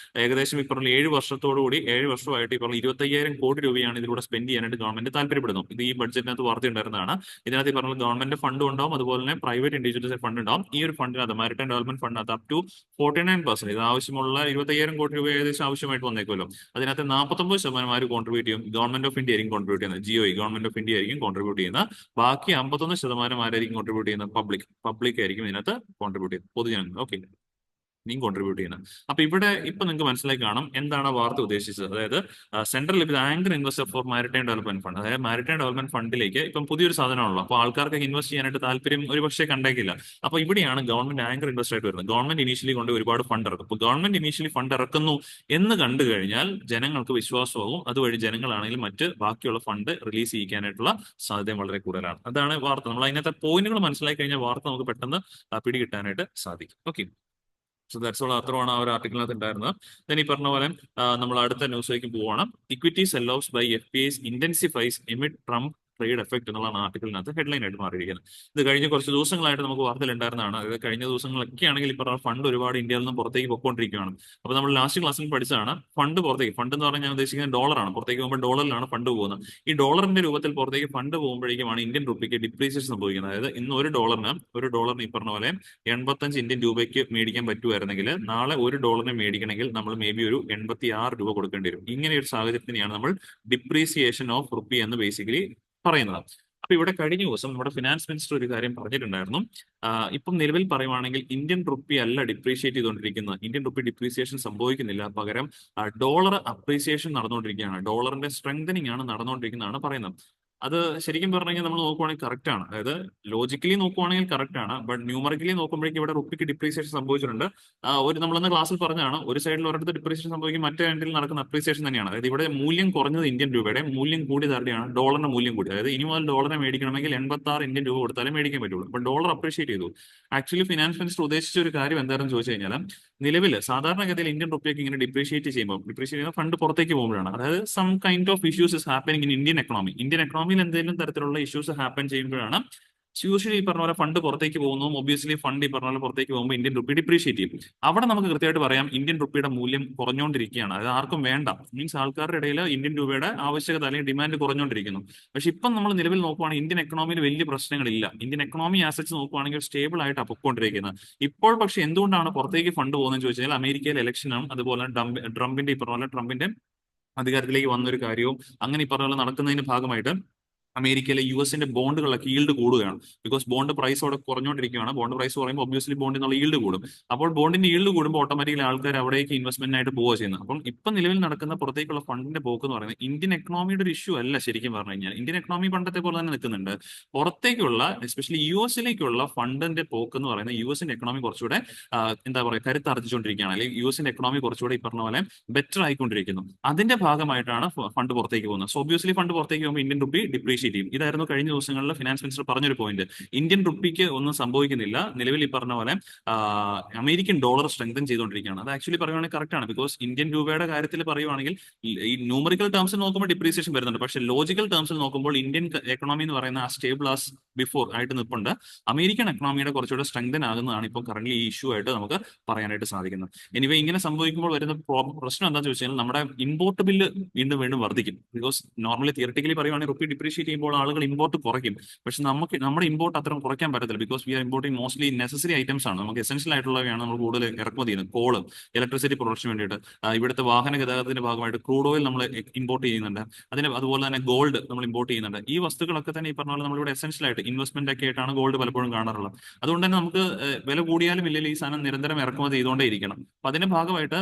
ഏകദേശം ഈ പറഞ്ഞ 7 വർഷത്തോടുകൂടി 7 വർഷമായിട്ട് ഈ പറഞ്ഞ 25,000 കോടി രൂപയാണ് ഇതിലൂടെ സ്പെൻഡ് ചെയ്യാനായിട്ട് ഗവൺമെന്റ് താല്പര്യപ്പെടുന്നു. ഇത് ഈ ബഡ്ജറ്റിനകത്ത് വാർത്ത ഉണ്ടായിരുന്നതാണ്. ഇതിനകത്ത് ഈ പറഞ്ഞ ഗവൺമെന്റ് ഫണ്ടും ഉണ്ടാവും, അതുപോലെ തന്നെ പ്രൈവറ്റ് ഇൻഡിവിജ്വൽസ് ഫണ്ട് ഉണ്ടാവും. ഈ ഒരു ഫണ്ടിനകത്ത് മാരിടൈം ഡെവലപ്മെന്റ് ഫണ്ടിനകത്ത് അപ് ടു 49%, ഇത് ആവശ്യമുള്ള 25,000 കോടി രൂപ ഏകദേശം ആവശ്യമായിട്ട് വന്നേക്കുമല്ലോ. അതിനകത്ത് 49% ആര് കോൺട്രിബ്യൂട്ട് ചെയ്യും? ഗവൺമെന്റ് ഓഫ് ഇന്ത്യ ആയിരിക്കും കോൺട്രിബ്യൂട്ട് ചെയ്യുന്നത്. GOI ഗവൺമെന്റ് ഓഫ് ഇന്ത്യ ആയിരിക്കും കോൺട്രിബ്യൂട്ട് ചെയ്യുന്നത്. ബാക്കി 51% ആരായിരിക്കും കോൺട്രിബ്യൂട്ട് ചെയ്യുന്നത്? പബ്ലിക് ആയിരിക്കും ഇതിനകത്ത് കോൺട്രിബ്യൂട്ട് ചെയ്യുന്നത്, പൊതുജനങ്ങൾ. ഓക്കെ, നീ കോൺട്രിബ്യൂട്ട് ചെയ്യുന്നത്. അപ്പൊ ഇവിടെ ഇപ്പൊ നിങ്ങൾക്ക് മനസ്സിലായി കാണും എന്താണ് ആ വാർത്ത ഉദ്ദേശിച്ചത്. അതായത് central anchor investor for maritime development fund, അതായത് മാരിടൈം ഡെവലപ്മെന്റ് ഫണ്ടിലേക്ക് ഇപ്പം പുതിയൊരു സാധനമാണല്ലോ, അപ്പോൾ ആൾക്കാർക്ക് ഇൻവെസ്റ്റ് ചെയ്യാനായിട്ട് താല്പര്യം ഒരു പക്ഷേ കണ്ടേക്കില്ല. അപ്പൊ ഇവിടെയാണ് ഗവൺമെന്റ് ആങ്കർ ഇൻവെസ്റ്റർ ആയിട്ട് വരുന്നത്. ഗവൺമെന്റ് ഇനീഷ്യലി കൊണ്ട് ഒരുപാട് ഫണ്ട് ഇറക്കും. അപ്പോൾ ഗവൺമെന്റ് ഇനീഷ്യലി ഫണ്ട് ഇറക്കുന്നു എന്ന് കണ്ടു കഴിഞ്ഞാൽ ജനങ്ങൾക്ക് വിശ്വാസമാകും, അതുവഴി ജനങ്ങളാണെങ്കിൽ മറ്റ് ബാക്കിയുള്ള ഫണ്ട് റിലീസ് ചെയ്യിക്കാനായിട്ടുള്ള സാധ്യത വളരെ കൂടുതലാണ്. അതാണ് വാർത്ത. നമ്മൾ അതിനകത്തെ പോയിന്റുകൾ മനസ്സിലാക്കി കഴിഞ്ഞാൽ വാർത്ത നമുക്ക് പെട്ടെന്ന് പിടികിട്ടാനായിട്ട് സാധിക്കും. Okay, so that's all. അത്രയാണ് ആ ഒരു ആർട്ടിക്കിളിനകത്ത് ഉണ്ടായിരുന്നത്. ദെൻ ഈ പറഞ്ഞ പോലെ നമ്മൾ അടുത്ത ന്യൂസിലേക്ക് പോവാണ്. Equity sell offs by FPIs intensifies amid Trump trade effect എന്നുള്ളതാണ് ആർട്ടിക്കിളിനകത്ത് ഹെഡ്ലൈൻ ആയിട്ട് മാറിയിരിക്കുന്നത്. ഇത് കഴിഞ്ഞ കുറച്ച് ദിവസങ്ങളായിട്ട് നമുക്ക് വാർത്തയിൽ ഉണ്ടായിരുന്നതാണ്. അതായത് കഴിഞ്ഞ ദിവസങ്ങളൊക്കെ ആണെങ്കിൽ ഈ പറഞ്ഞ ഫണ്ട് ഒരുപാട് ഇന്ത്യയിൽ നിന്ന് പുറത്തേക്ക് പൊയ്ക്കൊണ്ടിരിക്കുകയാണ്. അപ്പോൾ നമ്മൾ ലാസ്റ്റ് ക്ലാസ്സിൽ പഠിച്ചതാണ് ഫണ്ട് പുറത്തേക്ക്, ഫണ്ട് എന്ന് പറഞ്ഞാൽ ഞാൻ ഉദ്ദേശിക്കുന്നത് ഡോളറാണ്. പുറത്തേക്ക് പോകുമ്പോൾ ഡോളറിലാണ് ഫണ്ട് പോകുന്നത്. ഈ ഡോളറിന്റെ രൂപത്തിൽ പുറത്തേക്ക് ഫണ്ട് പോകുമ്പോഴേക്കുമാണ് ഇന്ത്യൻ റുപ്പിക്ക് ഡിപ്രീസിയേഷൻ സംഭവിക്കുന്നത്. അതായത് ഇന്ന് ഒരു ഡോളറിന് ഈ പറഞ്ഞ പോലെ 85 ഇന്ത്യൻ രൂപയ്ക്ക് മേടിക്കാൻ പറ്റുമായിരുന്നെങ്കിൽ നാളെ $1 മേടിക്കണമെങ്കിൽ നമ്മൾ മേ ബി ഒരു 86 രൂപ കൊടുക്കേണ്ടി വരും. ഇങ്ങനെ ഒരു സാഹചര്യത്തിനെയാണ് നമ്മൾ ഡിപ്രീസിയേഷൻ ഓഫ് റുപ്പി എന്ന് ബേസിക്കലി പറയുന്നത്. അപ്പൊ ഇവിടെ കഴിഞ്ഞ ദിവസം നമ്മുടെ ഫിനാൻസ് മിനിസ്റ്റർ ഒരു കാര്യം പറഞ്ഞിട്ടുണ്ടായിരുന്നു. ഇപ്പം നിലവിൽ പറയുവാണെങ്കിൽ ഇന്ത്യൻ റുപ്പി അല്ല ഡിപ്രീഷിയേറ്റ് ചെയ്തുകൊണ്ടിരിക്കുന്നത്, ഇന്ത്യൻ റുപ്പി ഡിപ്രീസിയേഷൻ സംഭവിക്കുന്നില്ല, പകരം ഡോളർ അപ്രീസിയേഷൻ നടന്നുകൊണ്ടിരിക്കുകയാണ്, ഡോളറിന്റെ സ്ട്രെങ്തനിങ് ആണ് നടന്നുകൊണ്ടിരിക്കുന്നതാണ് പറയുന്നത്. അത് ശരിക്കും പറഞ്ഞു കഴിഞ്ഞാൽ നമ്മൾ നോക്കുവാണെങ്കിൽ കറക്റ്റ് ആണ്. അതായത് ലോജിക്കലി നോക്കുവാണെങ്കിൽ കറക്റ്റ് ആണ്, ബട്ട് ന്യൂമറിക്കലി നോക്കുമ്പോഴേക്കും ഇവിടെ റുപ്പിക്ക് ഡിപ്രീസിയേഷൻ സംഭവിച്ചിട്ടുണ്ട്. നമ്മളന്ന് ക്ലാസ്സിൽ പറഞ്ഞാണ്, ഒരു സൈഡിൽ ഒരിടത്ത് ഡിപ്രീസിയേഷൻ സംഭവിക്കും, മറ്റേ എൻഡിൽ നടക്കുന്ന അപ്രീസിയേഷൻ തന്നെയാണ്. അതായത് ഇവിടെ മൂല്യം കുറഞ്ഞത് ഇന്ത്യൻ രൂപയുടെ, മൂല്യം കൂടിയത് ആരുടെയാണ്? ഡോളറിന്റെ മൂല്യം കൂടി. അതായത് ഇനി മുതൽ ഡോളറെ മേടിക്കണമെങ്കിൽ 86 ഇന്ത്യൻ രൂപ കൊടുത്താലേ മേടിക്കാൻ പറ്റുള്ളൂ. അപ്പൊ ഡോളർ അപ്രീഷിയേറ്റ് ചെയ്തു. ആക്ച്വലി ഫിനാൻസ് മിനിസ്റ്റർ ഉദ്ദേശിച്ച ഒരു കാര്യം എന്താണെന്ന് ചോദിച്ചു കഴിഞ്ഞാൽ, നിലവിൽ സാധാരണഗതിയിൽ ഇന്ത്യൻ റുപ്പിയൊക്കെ ഇങ്ങനെ ഡിപ്രീഷിയേറ്റ് ചെയ്യുന്ന ഫണ്ട് പുറത്തേക്ക് പോകുമ്പോഴാണ്. അതായത് some kind of issues is happening in Indian എക്കണോമിയിൽ എന്തെങ്കിലും തരത്തിലുള്ള ഇഷ്യൂസ് ഹാപ്പൻ ചെയ്യുമ്പോഴാണ് യൂഷ്വലി ഈ പറഞ്ഞ പോലെ ഫണ്ട് പുറത്തേക്ക് പോകുന്നു. ഒബ്വിയസ്ലി ഫണ്ട് ഈ പറഞ്ഞ പോലെ പുറത്തേക്ക് പോകുമ്പോൾ ഇന്ത്യൻ റുപ്പി ഡിപ്രീഷിയേറ്റ് ചെയ്യും. അവിടെ നമുക്ക് കൃത്യമായിട്ട് പറയാം ഇന്ത്യൻ റുപ്പിയുടെ മൂല്യം കുറഞ്ഞുകൊണ്ടിരിക്കുകയാണ്. അത് ആർക്കും വേണ്ട, മീൻസ് ആൾക്കാരുടെ ഇടയിൽ ഇന്ത്യൻ രൂപയുടെ ആവശ്യകത അല്ലെങ്കിൽ ഡിമാൻഡ് കുറഞ്ഞുകൊണ്ടിരിക്കുന്നു. പക്ഷെ ഇപ്പം നമ്മൾ നിലവിൽ നോക്കുവാണെങ്കിൽ ഇന്ത്യൻ എക്കണോമിയിൽ വലിയ പ്രശ്നങ്ങളില്ല. ഇന്ത്യൻ എക്കണോമി ആസറ്റ്സ് നോക്കുവാണെങ്കിൽ സ്റ്റേബിൾ ആയിട്ട് പൊക്കോണ്ടിരിക്കുന്നത്. ഇപ്പോൾ പക്ഷെ എന്തുകൊണ്ടാണ് പുറത്തേക്ക് ഫണ്ട് പോകുന്നത് ചോദിച്ചു കഴിഞ്ഞാൽ, അമേരിക്കയിലെ ഇലക്ഷനും അതുപോലെ ട്രംപിന്റെ ഈ പറഞ്ഞ പോലെ ട്രംപിന്റെ അധികാരത്തിലേക്ക് വന്നൊരു കാര്യവും അങ്ങനെ ഈ പറഞ്ഞ പോലെ നടക്കുന്നതിന്റെ ഭാഗമായിട്ട് അമേരിക്കയിലെ US ബോണ്ടുകളൊക്കെ ഈൽഡ് കൂടുകയാണ്. ബിക്കോസ് ബോണ്ട് പ്രൈസ് അവിടെ കുറഞ്ഞുകൊണ്ടിരിക്കുകയാണ്. ബോണ്ട് പ്രൈസ് പറയുമ്പോൾ ഒബ്വിയസ്ലി ബോണ്ടിനുള്ള ഈൽഡ് കൂടും. അപ്പോൾ ബോണ്ടിന്റെ ഈൽഡ് കൂടുമ്പോൾ ഓട്ടോമാറ്റിക്കലി ആൾക്കാർ അവിടേക്ക് ഇൻവെസ്റ്റ്മെന്റിനായിട്ട് പോവുക ചെയ്യുന്നത്. അപ്പം ഇപ്പം നിലവിൽ നടക്കുന്ന പുറത്തേക്കുള്ള ഫണ്ടിന്റെ പോക്ക് എന്ന് പറയുന്നത് ഇന്ത്യൻ എക്കണോമിയുടെ ഒരു ഇഷ്യൂ അല്ല. ശരിക്കും പറഞ്ഞു കഴിഞ്ഞാൽ ഇന്ത്യൻ എക്കണോമി പണ്ടത്തെ പോലെ തന്നെ നിൽക്കുന്നുണ്ട്. പുറത്തേക്കുള്ള എസ്പെഷ്യലി US ഫണ്ടിന്റെ പോക്ക് എന്ന് പറയുന്നത് US എക്കണോമി കുറച്ചുകൂടെ എന്താ പറയുക കരുത്താർജിച്ചുകൊണ്ടിരിക്കുകയാണ്, അല്ലെങ്കിൽ US എക്കണോമി കുറച്ചുകൂടെ ഈ പറഞ്ഞ പോലെ ബെറ്റർ ആയിക്കൊണ്ടിരിക്കുന്നു. അതിന്റെ ഭാഗമായിട്ടാണ് ഫണ്ട് പുറത്തേക്ക് പോകുന്നത്. സോ ഒബ്വിയസ്ലി ഫണ്ട് പുറത്തേക്ക് പോകുമ്പോൾ ഇന്ത്യൻ റുപ്പി ഡിപ്രീഷിയേറ്റ് ചെയ്യും. ഇതായിരുന്നു കഴിഞ്ഞ ദിവസങ്ങളിൽ ഫിനാൻസ് മിനിസ്റ്റർ പറഞ്ഞൊരു പോയിന്റ്. ഇന്ത്യൻ റുപ്പിക്ക് ഒന്നും സംഭവിക്കുന്നില്ല. നിലവിൽ ഈ പറഞ്ഞ പോലെ അമേരിക്കൻ ഡോളർ സ്ട്രെങ്തൻ ചെയ്തുകൊണ്ടിരിക്കുകയാണ്. അത് ആക്ച്വലി പറയുവാണെങ്കിൽ കറക്റ്റ് ആണ്. ബിക്കോസ് ഇന്ത്യൻ രൂപയുടെ കാര്യത്തിൽ പറയുവാണെങ്കിൽ ഈ ന്യൂമറിക്കൽ ടേംസിൽ നോക്കുമ്പോൾ ഡിപ്രീസിയേഷൻ വരുന്നുണ്ട്. പക്ഷെ ലോജിക്കൽ ടേംസിൽ നോക്കുമ്പോൾ ഇന്ത്യൻ എക്കണോമി എന്ന് പറയുന്ന ആ സ്റ്റേബിൾ ആസ് ബിഫോർ ആയിട്ട് നിൽപ്പുണ്ട്. അമേരിക്കൻ എക്കണോമിയുടെ കുറച്ചുകൂടെ സ്ട്രെങ്തൻ ആകുന്നതാണ് ഇപ്പോൾ കറന്റ് ഈ ഇഷ്യൂ ആയിട്ട് നമുക്ക് പറയാനായിട്ട് സാധിക്കുന്നത്. എനിവേ ഇങ്ങനെ സംഭവിക്കുമ്പോൾ വരുന്ന പ്രശ്നം എന്താണെന്ന് ചോദിച്ചാൽ, നമ്മുടെ ഇമ്പോർട്ട് ബില്ല് വീണ്ടും വീണ്ടും വർദ്ധിക്കും. ബിക്കോസ് നോർമലി തിയറട്ടിക്കലി പറയുവാണെങ്കിൽ റുപ്പി ഡിപ്രീഷിയേറ്റ് ചെയ്യുമ്പോൾ ആളുകൾ ഇമ്പോർട്ട് കുറയ്ക്കും. പക്ഷെ നമ്മുടെ ഇമ്പോർട്ട് അത്ര കുറയ്ക്കാൻ പറ്റത്തില്ല. Because we are importing mostly necessary items ആണ്. നമുക്ക് എസെൻഷ്യൽ ആയിട്ടുള്ളവയാണ് നമ്മൾ കൂടുതൽ ഇറക്കുമതി ചെയ്യുന്നത്. കോള്, ഇലക്ട്രിസിറ്റി പ്രൊഡക്ഷന് വേണ്ടിയിട്ട്, ഇവിടുത്തെ വാഹന ഗതാഗതത്തിന്റെ ഭാഗമായിട്ട് ക്രൂഡ് ഓയിൽ നമ്മൾ ഇമ്പോർട്ട് ചെയ്യുന്നുണ്ട്. അതുപോലെ തന്നെ ഗോൾഡ് നമ്മൾ ഇമ്പോർട്ട് ചെയ്യുന്നുണ്ട്. ഈ വസ്തുക്കളൊക്കെ തന്നെ ഈ പറഞ്ഞ പോലെ നമ്മളിവിടെ എസെൻഷ്യൽ ആയിട്ട് ഇൻവെസ്റ്റ്മെന്റ് ഒക്കെ ആയിട്ടാണ് ഗോൾഡ് പലപ്പോഴും കാണാറുള്ളത്. അതുകൊണ്ട് തന്നെ നമുക്ക് വില കൂടിയാലും ഇല്ലെങ്കിൽ ഈ സാധനം നിരന്തരം ഇറക്കുമതി ചെയ്തുകൊണ്ടേ ഇരിക്കണം. അപ്പൊ അതിന്റെ ഭാഗമായിട്ട്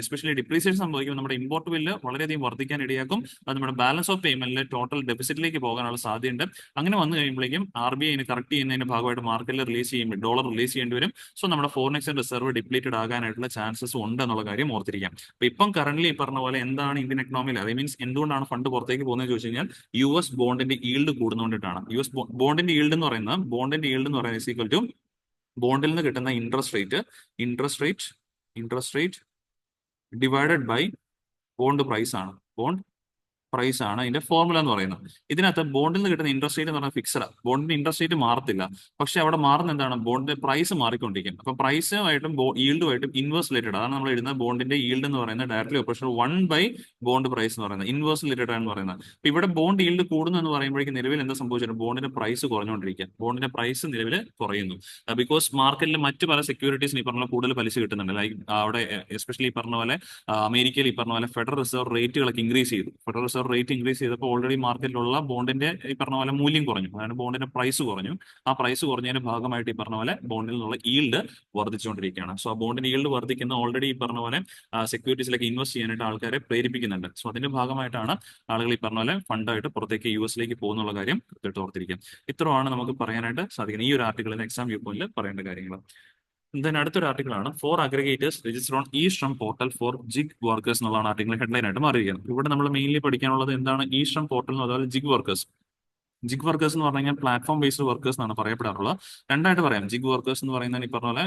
എസ്പെഷ്യലി ഡിപ്രീസിയേഷൻ സംഭവിക്കുമ്പോൾ നമ്മുടെ ഇമ്പോർട്ട് ബില്ല് വളരെയധികം വർദ്ധിക്കാൻ ഇടയാക്കും. അത് നമ്മുടെ ബാലൻസ് ഓഫ് പേയ്മെന്റിലെ ടോട്ടൽ ഡെഫിസിറ്റിലേക്ക് പോകാനുള്ള സാധ്യതയുണ്ട്. അങ്ങനെ വന്നു കഴിയുമ്പോഴേക്കും RBI കറക്റ്റ് ചെയ്യുന്നതിന്റെ ഭാഗമായിട്ട് മാർക്കറ്റിൽ റിലീസ് ചെയ്യുമ്പോൾ ഡോളർ റിലീസ് ചെയ്യേണ്ടി വരും. സോ നമ്മുടെ ഫോറിൻ എക്സ്ചേഞ്ച് റിസർവ് ഡിപ്ലീറ്റഡ് ആകാനായിട്ടുള്ള ചാൻസസ് ഉണ്ട് എന്നുള്ള കാര്യം ഓർത്തിരിക്കാം. അപ്പൊ ഇപ്പം കറന്റ് ഈ പറഞ്ഞ പോലെ എന്താണ് ഇന്ത്യൻ എക്കണോമിയിൽ, അത് മീൻസ് എന്തുകൊണ്ടാണ് ഫണ്ട് പുറത്തേക്ക് പോകുന്നത് ചോദിച്ചു കഴിഞ്ഞാൽ, US ബോണ്ടിന്റെ ഈൽഡ് കൂടുന്നതുകൊണ്ടിട്ടാണ്. US ബോണ്ടിന്റെ ഈൽഡ് എന്ന് പറയുന്നത് ഈക്വൽ ടു ബോണ്ടിൽ നിന്ന് കിട്ടുന്ന interest rate divided by bond price ആണ് ഇതിന്റെ ഫോർമുല എന്ന് പറയുന്നത്. ഇതിനകത്ത് ബോണ്ടിൽ നിന്ന് കിട്ടുന്ന ഇൻട്രസ്റ്റ് റേറ്റ് എന്ന് പറഞ്ഞാൽ ഫിക്സഡാണ്. ബോണ്ടിന്റെ ഇൻട്രസ്റ്റ് റേറ്റ് മാറത്തില്ല. പക്ഷെ അവിടെ മാറുന്ന എന്താണ്? ബോണ്ടിന്റെ പ്രൈസ് മാറിക്കൊണ്ടിരിക്കും. അപ്പൊ പ്രൈസുമായിട്ടും ഈൽഡുമായിട്ടും ഇൻവേഴ്സ് റിലേറ്റഡ്. അതാണ് നമ്മൾ എഴുതുന്ന ബോണ്ടിന്റെ ഈൽഡ് എന്ന് പറയുന്നത് ഡയറക്ട്ലി ഓപ്പറേഷൻ 1 ബോണ്ട് പ്രൈസ് എന്ന് പറയുന്നത് ഇൻവേഴ്സ് റിലേറ്റഡ് ആണെന്ന് പറയുന്നത്. അപ്പൊ ഇവിടെ ബോണ്ട് ഈൽഡ് കൂടുന്നു എന്ന് പറയുമ്പോഴേക്കും നിലവിൽ എന്താ സംഭവിച്ചിട്ടുണ്ട്? ബോണ്ടിന്റെ പ്രൈസ് കുറഞ്ഞുകൊണ്ടിരിക്കുക. ബോണ്ടിന്റെ പ്രൈസ് നിലവിൽ കുറയുന്നു. ബിക്കോസ് മാർക്കറ്റിൽ മറ്റ് പല സെക്യൂരിറ്റീസിന് ഈ പറഞ്ഞ കൂടുതൽ പലിശ കിട്ടുന്നുണ്ട്. ലൈക്ക് അവിടെ എസ്പെഷ്യലി ഈ പറഞ്ഞ പോലെ അമേരിക്കയിൽ ഈ പറഞ്ഞ പോലെ ഫെഡറൽ റിസർവ് റേറ്റുകളൊക്കെ ഇൻക്രീസ് ചെയ്തു. ഫെഡറൽ റിസർവ് റേറ്റ് ഇൻക്രീസ് ചെയ്തപ്പോൾ ഓൾറെഡി മാർക്കറ്റിലുള്ള ബോണ്ടിന്റെ ഈ പറഞ്ഞ പോലെ മൂല്യം കുറഞ്ഞു, അതായത് ബോണ്ടിന്റെ പ്രൈസ് കുറഞ്ഞു. ആ പ്രൈസ് കുറഞ്ഞതിന്റെ ഭാഗമായിട്ട് ഈ പറഞ്ഞ പോലെ ബോണ്ടിൽ നിന്നുള്ള ഈൽഡ് വർദ്ധിച്ചുകൊണ്ടിരിക്കുകയാണ്. സോ ആ ബോണ്ടിന്റെ ഈൽഡ് വർദ്ധിക്കുന്ന ഓൾറെഡി ഈ പറഞ്ഞ പോലെ സെക്യൂരിറ്റീസിലേക്ക് ഇൻവെസ്റ്റ് ചെയ്യാനായിട്ട് ആൾക്കാരെ പ്രേരിപ്പിക്കുന്നുണ്ട്. സോ അതിന്റെ ഭാഗമായിട്ടാണ് ആളുകൾ ഈ പറഞ്ഞ പോലെ ഫണ്ടായിട്ട് പുറത്തേക്ക് US പോകുന്നുള്ള കാര്യം കൃത്യമായിട്ട് ഓർത്തിരിക്കും. ഇത്രയാണ് നമുക്ക് പറയാനായിട്ട് സാധിക്കുന്നത് ഈ ഒരു ആർട്ടിക്കിളിന് എക്സാം വ്യൂ പോയിന്റിൽ പറയേണ്ട കാര്യങ്ങൾ. അടുത്തൊരു ആർട്ടിക്കിൾ ആണ് for aggregators register on e-Shram portal for gig workers എന്നുള്ളതാണ് ആർട്ടിക്കിൾ ഹെഡ്ലൈൻ ആയിട്ട് മാറിയിരിക്കുന്നത്. ഇവിടെ നമ്മൾ മെയിൻലി പഠിക്കാനുള്ളത് എന്താണ് ഇ-ശ്രം പോർട്ടൽ അതുപോലെ ജിഗ് വർക്കേഴ്സ്. ജിഗ് വർക്കേഴ്സ് എന്ന് പറഞ്ഞു കഴിഞ്ഞാൽ പ്ലാറ്റ്ഫോം ബേസ്ഡ് വർക്കേഴ്സ് എന്നാണ് പറയപ്പെടാറുള്ളത്. രണ്ടായിട്ട് പറയാം. ജിഗ് വർക്കേഴ്സ് എന്ന് പറയുന്നത് ഈ പറഞ്ഞ പോലെ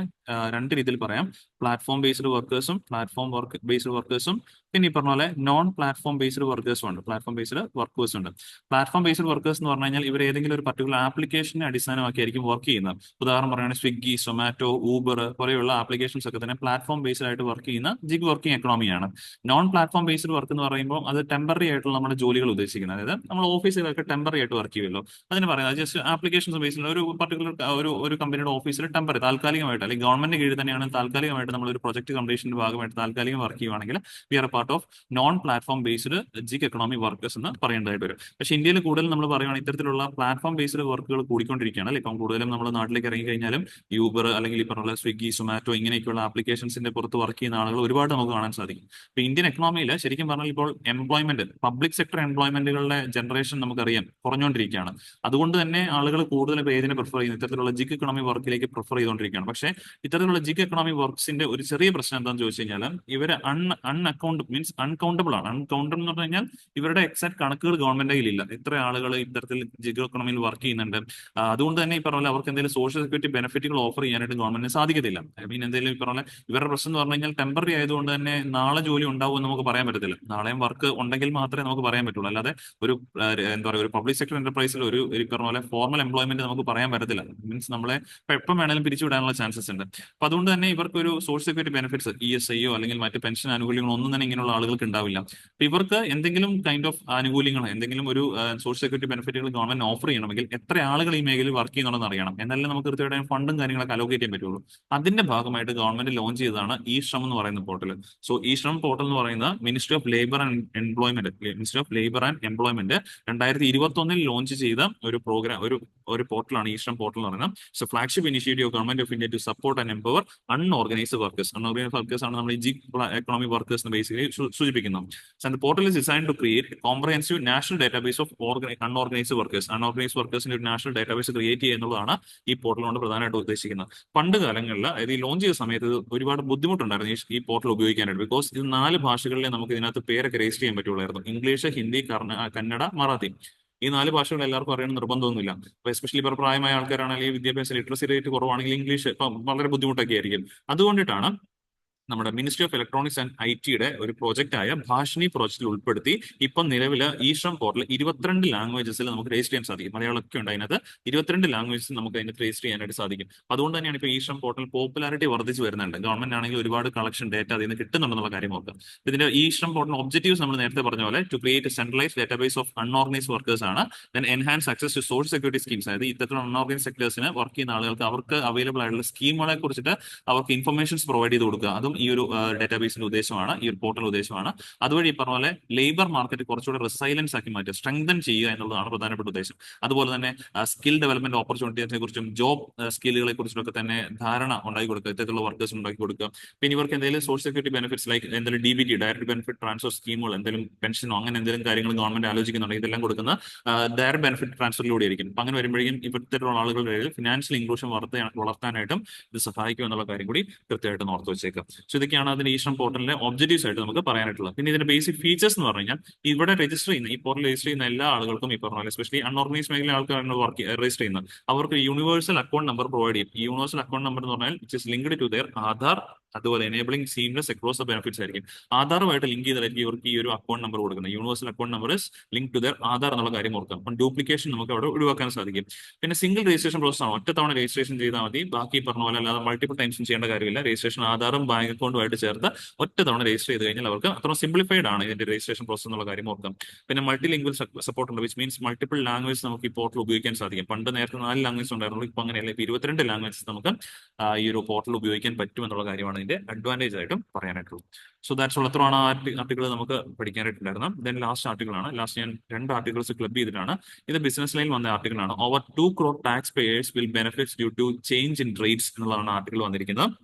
രണ്ട് രീതിയിൽ പറയാം. പ്ലാറ്റ്ഫോം ബേസ്ഡ് വർക്കേഴ്സും പ്ലാറ്റ്ഫോം ബേസ്ഡ് വർക്കേഴ്സും പിന്നെ ഈ പറഞ്ഞ പോലെ നോൺ പ്ലാറ്റ്ഫോം ബേസ്ഡ് വർക്കേഴ്സും ഉണ്ട്. പ്ലാറ്റ്ഫോം ബേസ്ഡ് വർക്കേഴ്സ് ഉണ്ട്. പ്ലാറ്റ്ഫോം ബേസ്ഡ് വർക്കേഴ്സ് എന്ന് പറഞ്ഞു കഴിഞ്ഞാൽ ഇവർ ഏതെങ്കിലും ഒരു പർട്ടിക്കുലർ ആപ്ലിക്കേഷനെ അടിസ്ഥാനമാക്കിയായിരിക്കും വർക്ക് ചെയ്യുന്നത്. ഉദാഹരണം പറയുകയാണെങ്കിൽ സ്വിഗ്ഗി, സൊമാറ്റോ, ഊബർ പോലെയുള്ള ആപ്ലിക്കേഷൻസ് ഒക്കെ തന്നെ പ്ലാറ്റ്ഫോം ബേസ്ഡ് ആയിട്ട് വർക്ക് ചെയ്യുന്ന ജിഗ് വർക്കിംഗ് എക്കണോമിയാണ്. നോൺ പ്ലാറ്റ്ഫോം ബേസ്ഡ് വർക്ക് എന്ന് പറയുമ്പോൾ അത് ടെമ്പററി ആയിട്ടുള്ള നമ്മുടെ ജോലികൾ ഉദ്ദേശിക്കുന്നത്. അതായത് നമ്മൾ ഓഫീസിലൊക്കെ ടെമ്പററി ആയിട്ട് വർക്ക് ചെയ്യുമല്ലോ, അതിന് പറയുന്നത് ജസ്റ്റ് ആപ്ലിക്കേഷൻസ് ബേസിൽ ഒരു പർട്ടിക്കുലർ ഒരു കമ്പനിയുടെ ഓഫീസിൽ ടെമ്പററി താൽക്കാലികമായിട്ട് അല്ലെങ്കിൽ ഗവൺമെന്റ് കീഴിൽ തന്നെയാണ് താൽക്കാലികമായിട്ട് നമ്മൾ ഒരു പ്രൊജക്ട് കംപ്ലീഷന്റെ ഭാഗമായിട്ട് താൽക്കാലികം വർക്ക് ചെയ്യുവാണെങ്കിൽ we are a part of non platform based gig economy workers എന്ന് പറയേണ്ടതായിട്ട് വരും. പക്ഷേ ഇന്ത്യയിൽ കൂടുതൽ നമ്മൾ പറയുകയാണെങ്കിൽ ഇത്തരത്തിലുള്ള പ്ലാറ്റ്ഫോം ബേസ്ഡ് വർക്കുകൾ കൂടിക്കൊണ്ടിരിക്കുകയാണ്. ഇപ്പം കൂടുതലും നമ്മുടെ നാട്ടിലേക്ക് ഇറങ്ങി കഴിഞ്ഞാലും യൂബർ അല്ലെങ്കിൽ ഈ പറഞ്ഞ സ്വിഗ്ഗി, സൊമാറ്റോ ഇങ്ങനെയൊക്കെയുള്ള ആപ്ലിക്കേഷൻസിന്റെ പുറത്ത് വർക്ക് ചെയ്യുന്ന ആളുകൾ ഒരുപാട് നമുക്ക് കാണാൻ സാധിക്കും. ഇപ്പൊ ഇന്ത്യൻ എക്കണോമിയിൽ ശരിക്കും പറഞ്ഞാൽ ഇപ്പോൾ എംപ്ലോയ്മെന്റ് പബ്ലിക് സെക്ടർ എംപ്ലോയ്മെന്റുകളുടെ ജനറേഷൻ നമുക്കറിയാം കുറഞ്ഞുകൊണ്ടിരിക്കുകയാണ്. അതുകൊണ്ട് തന്നെ ആളുകൾ കൂടുതൽ ഏതിനെ പ്രിഫർ ചെയ്യുന്നു, ഇത്തരത്തിലുള്ള ജിഗ് എക്കണോമി വർക്കിലേക്ക് പ്രിഫർ ചെയ്തുകൊണ്ടിരിക്കുകയാണ്. പക്ഷേ ഇത്തരത്തിലുള്ള ജിഗ് എക്കണോമി വർക്ക്സിന്റെ ഒരു ചെറിയ പ്രശ്നം എന്താണെന്ന് ചോദിച്ചു കഴിഞ്ഞാൽ ഇവർ അൺകൗണ്ടബിൾ ആണ്. അൺകൗണ്ടബിൾ എന്ന് പറഞ്ഞു കഴിഞ്ഞാൽ ഇവരുടെ എക്സാക്ട് കണക്കുകൾ ഗവൺമെന്റ് കയ്യിലില്ല. ഇത്ര ആളുകൾ ഇത്തരത്തിൽ ജിഗ് എക്കണോമിയിൽ വർക്ക് ചെയ്യുന്നുണ്ട്. അതുകൊണ്ട് തന്നെ ഈ പറഞ്ഞ അവർക്ക് എന്തെങ്കിലും സോഷ്യൽ സെക്യൂരിറ്റി ബെനിഫിറ്റുകൾ ഓഫർ ചെയ്യാനായിട്ട് ഗവൺമെന്റിന് സാധിക്കത്തില്ല. ഐ മീൻ എന്തെങ്കിലും ഈ പറഞ്ഞ ഇവരുടെ പ്രശ്നം എന്ന് പറഞ്ഞു കഴിഞ്ഞാൽ ടെമ്പററി ആയതുകൊണ്ട് തന്നെ നാളെ ജോലി ഉണ്ടാവും നമുക്ക് പറയാൻ പറ്റത്തില്ല. നാളെയും വർക്ക് ഉണ്ടെങ്കിൽ മാത്രമേ നമുക്ക് പറയാൻ പറ്റുള്ളൂ. അല്ലാതെ ഒരു എന്താ പറയുക ഒരു പബ്ലിക് സെക്ടർ എന്റർപ്രൈസിൽ ഒരു പറഞ്ഞ പോലെ ഫോർമൽ എംപ്ലോയ്മെന്റ് നമുക്ക് പറയാൻ പറ്റത്തില്ല. മീൻസ് നമ്മളെ എപ്പം വേണമെങ്കിലും പിരിച്ചുവിടാനുള്ള ചാൻസസ് ഉണ്ട്. അപ്പൊ അതുകൊണ്ട് തന്നെ ഇവർക്ക് ഒരു സോഷ്യൽ സെക്യൂരിറ്റി ബെനിഫിറ്റ്സ് ESIയോ അല്ലെങ്കിൽ മറ്റ് പെൻഷൻ ആനുകൂല്യങ്ങളോ ഒന്നും തന്നെ ഇങ്ങനെയുള്ള ആളുകൾക്ക് ഉണ്ടാവില്ല. അപ്പൊ ഇവർക്ക് എന്തെങ്കിലും കൈൻഡ് ഓഫ് ആനുകൂല്യങ്ങൾ എന്തെങ്കിലും ഒരു സോഷ്യൽ സെക്യൂരിറ്റി ബെനിഫിറ്റുകൾ ഗവൺമെന്റ് ഓഫർ ചെയ്യണമെങ്കിൽ എത്ര ആളുകൾ ഈ മേഖലയിൽ വർക്ക് ചെയ്യുന്നുണ്ടെന്ന് അറിയണം. എന്നാലേ നമുക്ക് കൃത്യമായിട്ടും ഫണ്ടും കാര്യങ്ങളൊക്കെ അലോക്കേറ്റ് ചെയ്യാൻ പറ്റുള്ളൂ. അതിന്റെ ഭാഗമായിട്ട് ഗവൺമെന്റ് ലോഞ്ച് ചെയ്തതാണ് ഇ-ശ്രം എന്ന് പറയുന്ന പോർട്ടൽ. സോ ഇ-ശ്രം പോർട്ടൽ എന്ന് പറയുന്നത് ministry of labour and employment 2021 launch ചെയ്ത ഒരു പ്രോഗ്രാം ഒരു പോർട്ടലാണ് ഇ-ശ്രം പോർട്ടൽ എന്ന് പറയുന്നത്. So flagship initiative of government of India to support and empower unorganised workers. Unorganised workers ആണ് നമ്മൾ ഈ ജിഗ് എക്കണോമി വർക്കേഴ്സ് എന്ന് ബേസിക്കലി സൂചിപ്പിക്കുന്നത്. So the portal is design to create comprehensive national database of unorganised workers. Unorganised വർക്കേഴ്സിന്റെ ഒരു national database create ചെയ്യുക എന്നുള്ളതാണ് ഈ പോർട്ടൽ കൊണ്ട് പ്രധാനമായിട്ട് ഉദ്ദേശിക്കുന്നത്. പണ്ട് കാലങ്ങളിൽ അതായത് ഈ ലോഞ്ച് ചെയ്ത സമയത്ത് ഒരുപാട് ബുദ്ധിമുട്ടുണ്ടായിരുന്നു ഈ പോർട്ടൽ ഉപയോഗിക്കാനായിട്ട്. ബിക്കോസ് ഇത് 4 ഭാഷകളിലെ നമുക്ക് ഇതിനകത്ത് പേരൊക്കെ രജിസ്റ്റർ ചെയ്യാൻ പറ്റുള്ളായിരുന്നു. ഇംഗ്ലീഷ്, ഹിന്ദി, കന്നഡ, മറാത്തി. ഈ 4 ഭാഷകൾ എല്ലാവർക്കും അറിയണം നിർബന്ധമൊന്നുമില്ല. അപ്പൊ എസ്പെഷ്യലി ഇപ്പോൾ പ്രായമായ ആൾക്കാരാണെങ്കിൽ വിദ്യാഭ്യാസ ലിറ്ററസി റേറ്റ് കുറവാണെങ്കിൽ ഇംഗ്ലീഷ് ഇപ്പം വളരെ ബുദ്ധിമുട്ടൊക്കെ ആയിരിക്കും. അതുകൊണ്ടിട്ടാണ് നമ്മുടെ ministry of electronics and IT ഒരു പ്രോജക്റ്റായ ഭാഷിനി പ്രോജക്റ്റിൽ ഉൾപ്പെടുത്തി ഇപ്പം നിലവിൽ ഇ-ശ്രം പോർട്ടൽ 22 ലാംഗ്വേജസിൽ നമുക്ക് രജിസ്റ്റർ ചെയ്യാൻ സാധിക്കും. മലയാളമൊക്കെ ഉണ്ട് അതിനകത്ത്. 22 ലാംഗ്വേജസിൽ നമുക്ക് അതിനകത്ത് രജിസ്റ്റർ ചെയ്യാനായിട്ട് സാധിക്കും. അതുകൊണ്ട് തന്നെയാണ് ഇപ്പോൾ ഇ-ശ്രം പോർട്ടൽ പോപ്പുലാരിറ്റി വർദ്ധിച്ചു വരുന്നുണ്ട്. ഗവൺമെന്റ് ആണെങ്കിൽ ഒരുപാട് കളക്ഷൻ ഡേറ്റ അതിൽ നിന്ന് കിട്ടുന്നുണ്ടെന്നുള്ള കാര്യം നോക്കുക. ഇതിന്റെ ഇ-ശ്രം പോർട്ടൽ ഒബ്ജക്റ്റീവ്സ് നമ്മൾ നേരത്തെ പറഞ്ഞ പോലെ to create centralise database of unorganised workers ആണ്. Then enhance access to social security schemes. അതായത് ഇത്തരത്തിലുള്ള അൺഓർഗനൈസ്ഡ് സെക്ടേഴ്സിന് വർക്ക് ചെയ്യുന്ന ആളുകൾക്ക് അവർക്ക് അവൈലബിൾ ആയിട്ടുള്ള സ്കീമുകളെ കുറിച്ചിട്ട് അവർക്ക് ഇൻഫർമേഷൻസ് പ്രൊവൈഡ് ചെയ്ത് കൊടുക്കുക. അതും ഈ ഒരു ഡാറ്റാബേസിന്റെ ഉദ്ദേശമാണ്, ഈ ഒരു പോർട്ടൽ ഉദ്ദേശമാണ്. അതുവഴി പറഞ്ഞ പോലെ ലേബർ മാർക്കറ്റ് കുറച്ചുകൂടെ റിസൈലൻസ് ആക്കി മാറ്റുക, സ്ട്രെങ്തൻ ചെയ്യുക എന്നുള്ളതാണ് പ്രധാനപ്പെട്ട ഉദ്ദേശം. അതുപോലെ തന്നെ സ്കിൽ ഡെവലപ്മെന്റ് ഓപ്പർച്യൂണിറ്റീസിനെ കുറിച്ചും ജോബ് സ്കില്ലുകളെ കുറിച്ചൊക്കെ തന്നെ ധാരണ ഉണ്ടാക്കി കൊടുക്കുക, ഇത്തരത്തിലുള്ള വർക്കേഴ്സ് ഉണ്ടാക്കി കൊടുക്കുക. പിന്നെ ഇവർക്ക് എന്തെങ്കിലും സോഷ്യൽ സെക്യൂരിറ്റി ബെനിഫിറ്റ്സ് ലൈക്ക് എന്തെങ്കിലും DBT ഡയറക്ട് ബെനിഫിറ്റ് ട്രാൻസ്ഫർ സ്കീമുകൾ, എന്തെങ്കിലും പെൻഷനോ അങ്ങനെ എന്തെങ്കിലും കാര്യങ്ങൾ ഗവൺമെന്റ് ആലോചിക്കുന്നുണ്ടെങ്കിൽ ഇതെല്ലാം കൊടുക്കുന്ന ഡയറക്ട് ബെനിഫിറ്റ് ട്രാൻസ്ഫറിലൂടെ ആയിരിക്കും. അപ്പൊ അങ്ങനെ വരുമ്പോഴേക്കും ഇത്തരത്തിലുള്ള ആളുകളുടെ ഇടയിൽ ഫിനാൻഷ്യൽ ഇൻക്ലൂഷൻ വളർത്താനായിട്ടും ഇത് സഹായിക്കും എന്നുള്ള കാര്യം കൂടി കൃത്യമായിട്ട് ഓർത്ത് വെച്ചേക്കാം. സോ ഇതൊക്കെയാണ് അതിന്റെ ഇ-ശ്രം പോർട്ടലിലെ ഒബ്ജക്റ്റീവ്സ് ആയിട്ട് നമുക്ക് പറയാനായിട്ടുള്ളത്. പിന്നെ ഇതിന്റെ ബേസിക് ഫീച്ചേഴ്സ് എന്ന് പറഞ്ഞു കഴിഞ്ഞാൽ ഇവിടെ രജിസ്റ്റർ ചെയ്യുന്ന ഈ പോർട്ടൽ രജിസ്റ്റർ ചെയ്യുന്ന എല്ലാ ആളുകൾക്കും ഈ പറഞ്ഞ പോലെ എസ്പെഷ്യലി അൺഓർഗനൈസ്ഡ് മേഖല ആൾക്കാരാണ് രജിസ്റ്റർ ചെയ്യുന്നത്. അവർക്ക് യൂണിവേഴ്സൽ അക്കൗണ്ട് നമ്പർ പ്രൊവൈഡ് ചെയ്യും. ഈ യൂണിവേഴ്സൽ അക്കൗണ്ട് നമ്പർ എന്ന് പറഞ്ഞാൽ it is linked to their Aadhaar. അതുപോലെ enabling seamless across the benefits ആയിരിക്കും. ആധാറുമായിട്ട് ലിങ്ക് ചെയ്തായിരിക്കും ഇവർക്ക് ഈ ഒരു അക്കൗണ്ട് നമ്പർ കൊടുക്കുന്നത്. Universal account number is link to their Aadhaar എന്നുള്ള കാര്യം ഓർക്കാം. അപ്പം ഡ്യൂപ്ലിക്കേഷൻ നമുക്ക് അവിടെ ഒഴിവാക്കാൻ സാധിക്കും. പിന്നെ സിംഗിൾ രജിസ്ട്രേഷൻ പ്രോസസ് ആണ്. ഒറ്റ തവണ രജിസ്ട്രേഷൻ ചെയ്താൽ മതി. ബാക്കി പറഞ്ഞ പോലെ അല്ലാതെ മൾട്ടിപ്പിൾ ടൈംസും ചെയ്യേണ്ട കാര്യമില്ല. രജിസ്ട്രേഷൻ ആധാറും ബാങ്ക് അക്കൗണ്ടുമായിട്ട് ചേർത്ത് ഒറ്റ തവണ രജിസ്റ്റർ ചെയ്ത് കഴിഞ്ഞാൽ അവർക്ക് അത്ര സിംപ്ലിഫൈഡ് ആണ് ഇതിന്റെ രജിസ്ട്രേഷൻ പ്രോസസ് എന്നുള്ള കാര്യം ഓർക്കാം. പിന്നെ മൾട്ടി ലിംഗ്വൽ സപ്പോർട്ട് ഉണ്ട്, വിച്ച് മീൻസ് മൾട്ടിപ്പിൾ ലാംഗ്വേജ് നമുക്ക് ഈ പോർട്ടൽ ഉപയോഗിക്കാൻ സാധിക്കും. പണ്ട് നേരത്തെ 4 ലാംഗ്വേജ് ഉണ്ടായിരുന്നു, ഇപ്പൊ അങ്ങനെയല്ല, ഇപ്പൊ 22 ലാംഗ്വേജസ് നമുക്ക് ഈ ഒരു പോർട്ടൽ ഉപയോഗിക്കാൻ പറ്റും എന്നുള്ള കാര്യമാണ് ഇതിന്റെ അഡ്വാൻറ്റേജ് ആയിട്ടും പറയാനായിട്ടുള്ളത്. സോ ദാറ്റ്സ് ഉള്ളത്രയാണ് ആ ആർട്ടിക്കിൾ നമുക്ക് പഠിക്കാനായിട്ടുണ്ടായിരുന്നു. ദെൻ ലാസ്റ്റ് ആർട്ടിക്കിൾ ആണ്. ലാസ്റ്റ് ഞാൻ 2 ആർട്ടിക്കിൾസ് ക്ലബ് ചെയ്തിട്ടാണ്. ഇത് ബിസിനസ് ലൈനിൽ വന്ന ആർട്ടിക്കിൾ ആണ്. Over 2 crore tax payers will benefit due to change in rates എന്നുള്ളതാണ് ആർട്ടിക്കിൾ വന്നിരിക്കുന്നത്.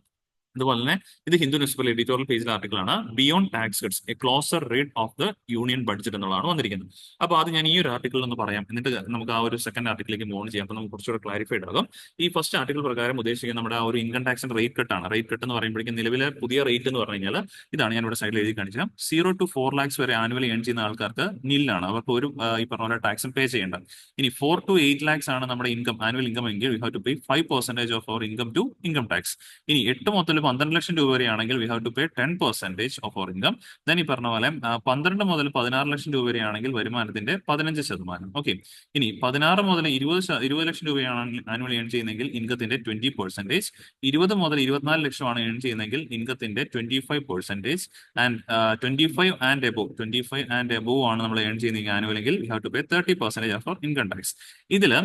അതുപോലെ തന്നെ ഇത് ഹിന്ദു ന്യൂസ് പേപ്പർ എഡിറ്റോറിയൽ പേജിലെ ആർട്ടിക്കിൾ ആണ്. Beyond tax cuts A closer read of the union budget എന്നുള്ളതാണ് വന്നിരിക്കുന്നത്. അപ്പോൾ അത് ഞാൻ ഈ ഒരു ആർട്ടിക്കിൾ ഒന്ന് പറയാം, എന്നിട്ട് നമുക്ക് ആ ഒരു സെക്കൻഡ് ആർട്ടിക്കിലേക്ക് മൂവ് ചെയ്യാം. അപ്പോൾ നമുക്ക് കുറച്ചുകൂടെ ക്ലാരിഫൈഡ് ആകും. ഈ ഫസ്റ്റ് ആർട്ടിക്കിൾ പ്രകാരം ഉദ്ദേശിക്കുന്നത് നമ്മുടെ ആ ഒരു ഇൻകം ടാക്സിന്റെ റേറ്റ് കട്ടാണ്. റേറ്റ് കട്ട് എന്ന് പറയുമ്പോഴേക്കും നിലവിലെ പുതിയ റേറ്റ് എന്ന് പറഞ്ഞു കഴിഞ്ഞാൽ ഇതാണ്, ഞാൻ ഇവിടെ സൈഡിൽ എഴുതി കാണിച്ചാൽ 0 to 4 lakhs വരെ ആനുവലി ഏൺ ചെയ്യുന്ന ആൾക്കാർക്ക് നില്ലാണ്, അവർക്ക് ഒരു ഈ പറഞ്ഞ പോലെ ടാക്സും പേ ചെയ്യേണ്ട. ഇനി 4 to 8 lakhs ആണ് നമ്മുടെ ഇൻകം, ആനുവൽ ഇൻകം എങ്കിൽ we have to pay 5% of our income to income tax. ഇനി 8 മുതൽ 12 ലക്ഷം രൂപ വരെയാണെങ്കിൽ we have to pay 10% of our income. Then ഈ പറഞ്ഞ പോലെ 12 മുതൽ 16 ലക്ഷം രൂപ വരെയാണെങ്കിൽ വരുമാനത്തിന്റെ 15%. ഓക്കെ. ഇനി 16 മുതൽ 20 ലക്ഷം രൂപയാണ് ആനുവൽ ഏൺ ചെയ്യുന്നതെങ്കിൽ ഇൻകത്തിന്റെ 20%. 20 മുതൽ 24 ലക്ഷമാണ് ഏൺ ചെയ്യുന്നതെങ്കിൽ ഇൻകത്തിന്റെ 25%. ആൻഡ് 25 ആൻഡ് എബോവ് ആണ് നമ്മൾ ഏൺ ചെയ്യുന്നെങ്കിൽ ആനുവലെങ്കിൽ we have to pay 30% of our income tax. ഇതില്